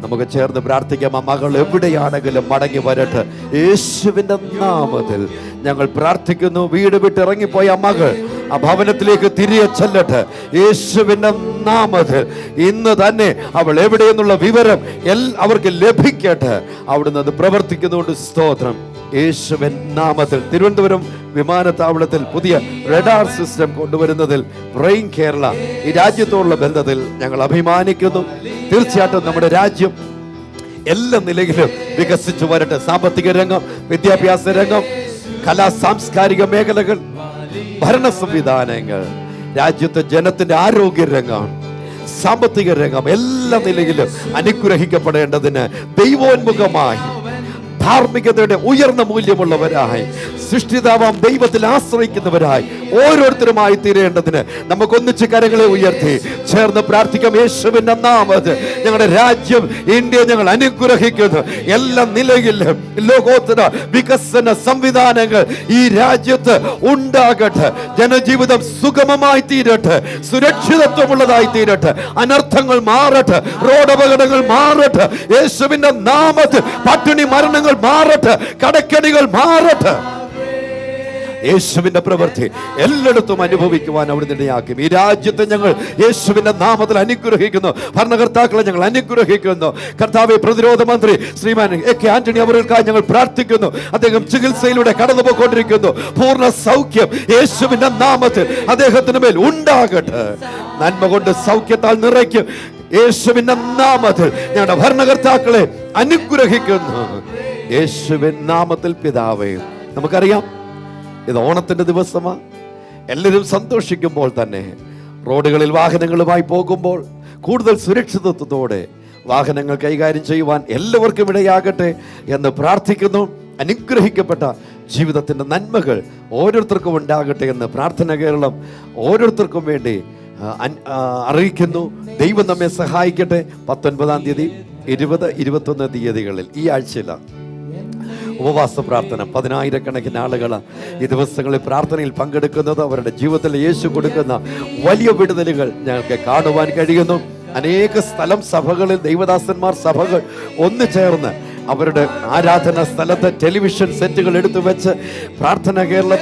നമുക്ക് ചേർന്ന് പ്രാർത്ഥിക്കാം. ആ മകൾ എവിടെയാണെങ്കിലും മടങ്ങി വരട്ടെ. യേശുവിന്റെ നാമത്തിൽ ഞങ്ങൾ പ്രാർത്ഥിക്കുന്നു. വീട് വിട്ട് ഇറങ്ങിപ്പോയ മകൾ ആ ഭവനത്തിലേക്ക് തിരികെ ചെല്ലട്ടെ. യേശുവിന്റെ നാമത്തിൽ ഇന്ന് തന്നെ അവൾ എവിടെയെന്നുള്ള വിവരം അവർക്ക് ലഭിക്കട്ടെ. അവിടുന്ന് അത് പ്രവർത്തിക്കുന്നുണ്ട്. സ്തോത്രം. യേശുവിൻ നാമത്തിൽ. തിരുവനന്തപുരം വിമാനത്താവളത്തിൽ പുതിയ റഡാർ സിസ്റ്റം കൊണ്ടുവരുന്നതിൽ ബ്രെയിൻ കേരള ഈ രാജ്യത്തോടുള്ള ബന്ധത്തിൽ ഞങ്ങൾ അഭിമാനിക്കുന്നു. തീർച്ചയായിട്ടും നമ്മുടെ രാജ്യം എല്ലാ നിലയിലും വികസിച്ചു വരട്ടെ. സാമ്പത്തിക രംഗം, വിദ്യാഭ്യാസ രംഗം, കലാ സാംസ്കാരിക മേഖലകൾ, ഭരണ സംവിധാനങ്ങൾ, രാജ്യത്തെ ജനത്തിന്റെ ആരോഗ്യ രംഗം, സാമ്പത്തിക രംഗം എല്ലാ നിലയിലും അനുഗ്രഹിക്കപ്പെടേണ്ടതിന് ദൈവോന്മുഖമായി ധാർമ്മികതയുടെ ഉയർന്ന മൂല്യമുള്ളവരായി സൃഷ്ടിതാവാം ദൈവത്തിൽ ആശ്രയിക്കുന്നവരായി ഓരോരുത്തരുമായി തീരേണ്ടതിന് നമുക്കൊന്നിച്ച് കരങ്ങളെ ഉയർത്തി ചേർന്ന് പ്രാർത്ഥിക്കാം. യേശുവിന്റെ നാമത്തിൽ ഞങ്ങളുടെ രാജ്യം ഇന്ത്യ ഞങ്ങൾ അനുഗ്രഹിക്കുന്നു. എല്ലാ നിലയിലും ലോകോത്തര വികസന സംവിധാനങ്ങൾ ഈ രാജ്യത്ത് ഉണ്ടാകട്ടെ. ജനജീവിതം സുഗമമായി തീരട്ടെ, സുരക്ഷിതത്വമുള്ളതായി തീരട്ടെ, അനർത്ഥങ്ങൾ മാറട്ടെ, റോഡ് അപകടങ്ങൾ മാറട്ടെ, യേശുവിന്റെ നാമത്തിൽ പട്ടിണി മരണങ്ങൾ മാറട്ടെ, കടക്കണികൾ മാറട്ടെ. യേശുവിന്റെ പ്രവൃത്തി എല്ലായിടത്തും അനുഭവിക്കുവാൻ അവിടുന്ന് ഇടയാക്കും. ഈ രാജ്യത്തെ ഞങ്ങൾ യേശുവിന്റെ നാമത്തിൽ അനുഗ്രഹിക്കുന്നു. ഭരണകർത്താക്കളെ ഞങ്ങൾ അനുഗ്രഹിക്കുന്നു. കർത്താവെ, പ്രതിരോധ മന്ത്രി ശ്രീമാൻ AK ആന്റണി അവർക്കായി ഞങ്ങൾ പ്രാർത്ഥിക്കുന്നു. അദ്ദേഹം ചികിത്സയിലൂടെ കടന്നുപോയിക്കൊണ്ടിരിക്കുന്നു. പൂർണ്ണ സൗഖ്യം യേശുവിന്റെ നാമത്തിൽ അദ്ദേഹത്തിന് മേൽ ഉണ്ടാകട്ടെ. നന്മ കൊണ്ട് സൗഖ്യത്താൽ നിറയ്ക്കും യേശുവിന്റെ നാമത്തിൽ. ഞങ്ങളുടെ ഭരണകർത്താക്കളെ അനുഗ്രഹിക്കുന്നു യേശുവിൻ നാമത്തിൽ പിതാവേ. നമുക്കറിയാം, ഇത് ഓണത്തിന്റെ ദിവസമാണ്. എല്ലാവരും സന്തോഷിക്കുമ്പോൾ തന്നെ റോഡുകളിൽ വാഹനങ്ങളുമായി പോകുമ്പോൾ കൂടുതൽ സുരക്ഷിതത്വത്തോടെ വാഹനങ്ങൾ കൈകാര്യം ചെയ്യുവാൻ എല്ലാവർക്കും ഇടയാകട്ടെ എന്ന് പ്രാർത്ഥിക്കുന്നു. അനുഗ്രഹിക്കപ്പെട്ട ജീവിതത്തിന്റെ നന്മകൾ ഓരോരുത്തർക്കും ഉണ്ടാകട്ടെ എന്ന് പ്രാർത്ഥന കേരളം ഓരോരുത്തർക്കും വേണ്ടി അറിയിക്കുന്നു. ദൈവം നമ്മെ സഹായിക്കട്ടെ. 19-ാം തീയതി 20, 21 തീയതികളിൽ ഈ ആഴ്ചയിലാണ് ഉപവാസ പ്രാർത്ഥന. 10,000-കണക്കിന് ആളുകൾ ഈ ദിവസങ്ങളിൽ പ്രാർത്ഥനയിൽ പങ്കെടുക്കുന്നത് അവരുടെ ജീവിതത്തിൽ യേശു കൊടുക്കുന്ന വലിയ വിടുതലുകൾ ഞങ്ങൾക്ക് കാണുവാൻ കഴിയുന്നു. അനേക സ്ഥലം സഭകളിൽ ദൈവദാസന്മാർ സഭകൾ ഒന്നു ചേർന്ന് അവരുടെ ആരാധന സ്ഥലത്ത് ടെലിവിഷൻ സെറ്റുകൾ എടുത്തു വെച്ച് പ്രാർത്ഥന കേരളം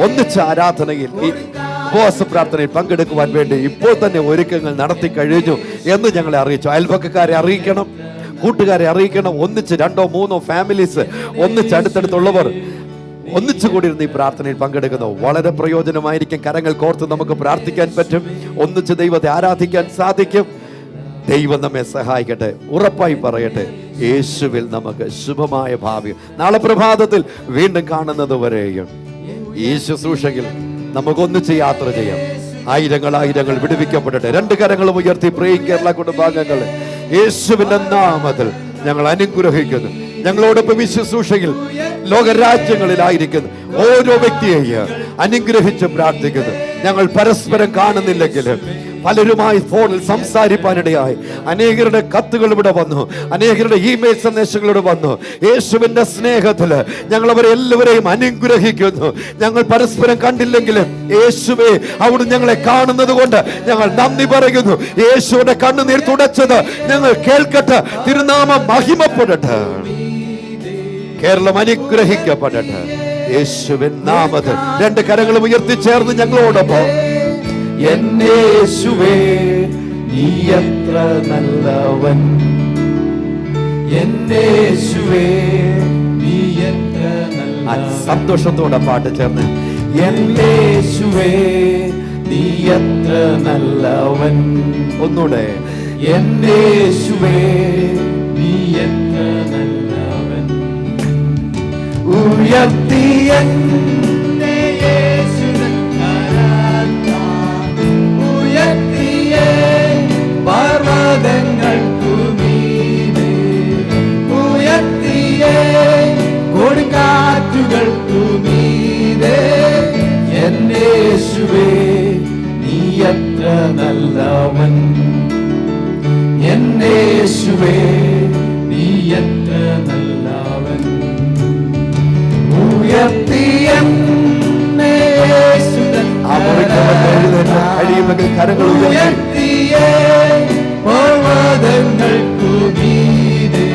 ഒന്നിച്ച ആരാധനയിൽ ഈ ഉപവാസ പ്രാർത്ഥനയിൽ പങ്കെടുക്കുവാൻ വേണ്ടി ഇപ്പോൾ തന്നെ ഒരുക്കങ്ങൾ നടത്തി കഴിഞ്ഞു എന്ന് ഞങ്ങളെ അറിയിച്ചു. അയൽപക്കക്കാരെ അറിയിക്കണം, കൂട്ടുകാരെ അറിയിക്കണം. ഒന്നിച്ച് 2-3 ഫാമിലീസ് ഒന്നിച്ച് അടുത്തടുത്തുള്ളവർ ഒന്നിച്ചു കൂടിയിരുന്ന് ഈ പ്രാർത്ഥനയിൽ പങ്കെടുക്കുന്നു. വളരെ പ്രയോജനമായിരിക്കും. കരങ്ങൾ കോർത്ത് നമുക്ക് പ്രാർത്ഥിക്കാൻ പറ്റും. ഒന്നിച്ച് ദൈവത്തെ ആരാധിക്കാൻ സാധിക്കും. ദൈവം നമ്മെ സഹായിക്കട്ടെ. ഉറപ്പായി പറയട്ടെ, യേശുവിൽ നമുക്ക് ശുഭമായ ഭാവി. നാളെ പ്രഭാതത്തിൽ വീണ്ടും കാണുന്നത് വരെയും ഈ ശുശ്രൂഷയിൽ നമുക്കൊന്നിച്ച് യാത്ര ചെയ്യാം. ആയിരങ്ങൾ വിടുവിക്കപ്പെടട്ടെ. 2 കരങ്ങളും ഉയർത്തി പ്രേം കേരള കുടുംബാംഗങ്ങൾ യേശുവിന്റെ നാമത്തിൽ ഞങ്ങൾ അനുഗ്രഹിക്കുന്നു. ഞങ്ങളോടൊപ്പം ഈ ശുശ്രൂഷയിൽ ലോകരാജ്യങ്ങളിലായിരിക്കുന്നു ഓരോ വ്യക്തിയെയും അനുഗ്രഹിച്ച് പ്രാർത്ഥിക്കുന്നു. ഞങ്ങൾ പരസ്പരം കാണുന്നില്ലെങ്കിലും പലരുമായി ഫോണിൽ സംസാരിപ്പാനിടയായി. അനേകരുടെ കത്തുകൾ ഇവിടെ വന്നു, അനേകരുടെ ഇമെയിൽ സന്ദേശങ്ങളിവിടെ വന്നു. യേശുവിന്റെ സ്നേഹത്തിൽ ഞങ്ങൾ അവരെ എല്ലാവരെയും അനുഗ്രഹിക്കുന്നു. ഞങ്ങൾ പരസ്പരം കണ്ടില്ലെങ്കിലും യേശുവേ അവിടുന്ന് ഞങ്ങളെ കാണുന്നത് കൊണ്ട് ഞങ്ങൾ നന്ദി പറയുന്നു. യേശുവിന്റെ കണ്ണുനീർ തുടച്ചത് ഞങ്ങൾ കേൾക്കട്ടെ. തിരുനാമം മഹിമപ്പെടട്ടെ. കേരളം അനുഗ്രഹിക്കപ്പെടട്ടെ. യേശുവിൻ നാമത്തിൽ 2 കരങ്ങളും ഉയർത്തിച്ചേർന്ന് ഞങ്ങളോടൊപ്പം എന്നെ യേശുവേ നീ എത്ര നല്ലവൻ, എന്നെ യേശുവേ നീ എത്ര നല്ലവൻ. സന്തോഷത്തോടെ പാട്ട് ചേർന്ന് എന്നെ യേശുവേ നീ എത്ര നല്ലവൻ. ഒന്നൂടെ എന്നെ യേശുവേ നീ എത്ര നല്ലവൻ. ഉയർത്തിയ പർവ്വതങ്ങൾക്കു മീതെ ഉയർത്തിയേ കൊടുങ്കാറ്റുകൾക്കു മീതെ എന്നെ യേശുവേ നീ എത്ര നല്ലവൻ, എന്നെ യേശുവേ നീ എത്ര നല്ലവൻ. ഉയർത്തിയ കരങ്ങൾ ഉയർത്തിയേ പർവ്വതങ്ങൾക്കു മീതെ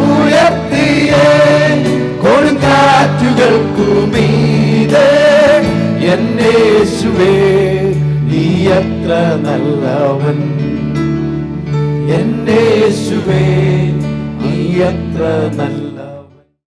ഉയർത്തിയേ കൊടുങ്കാറ്റുകൾക്കു മീതെ എന്നെ യേശുവേ നീ എത്ര നല്ലവൻ, എന്നെ യേശുവേ നീ എത്ര നല്ല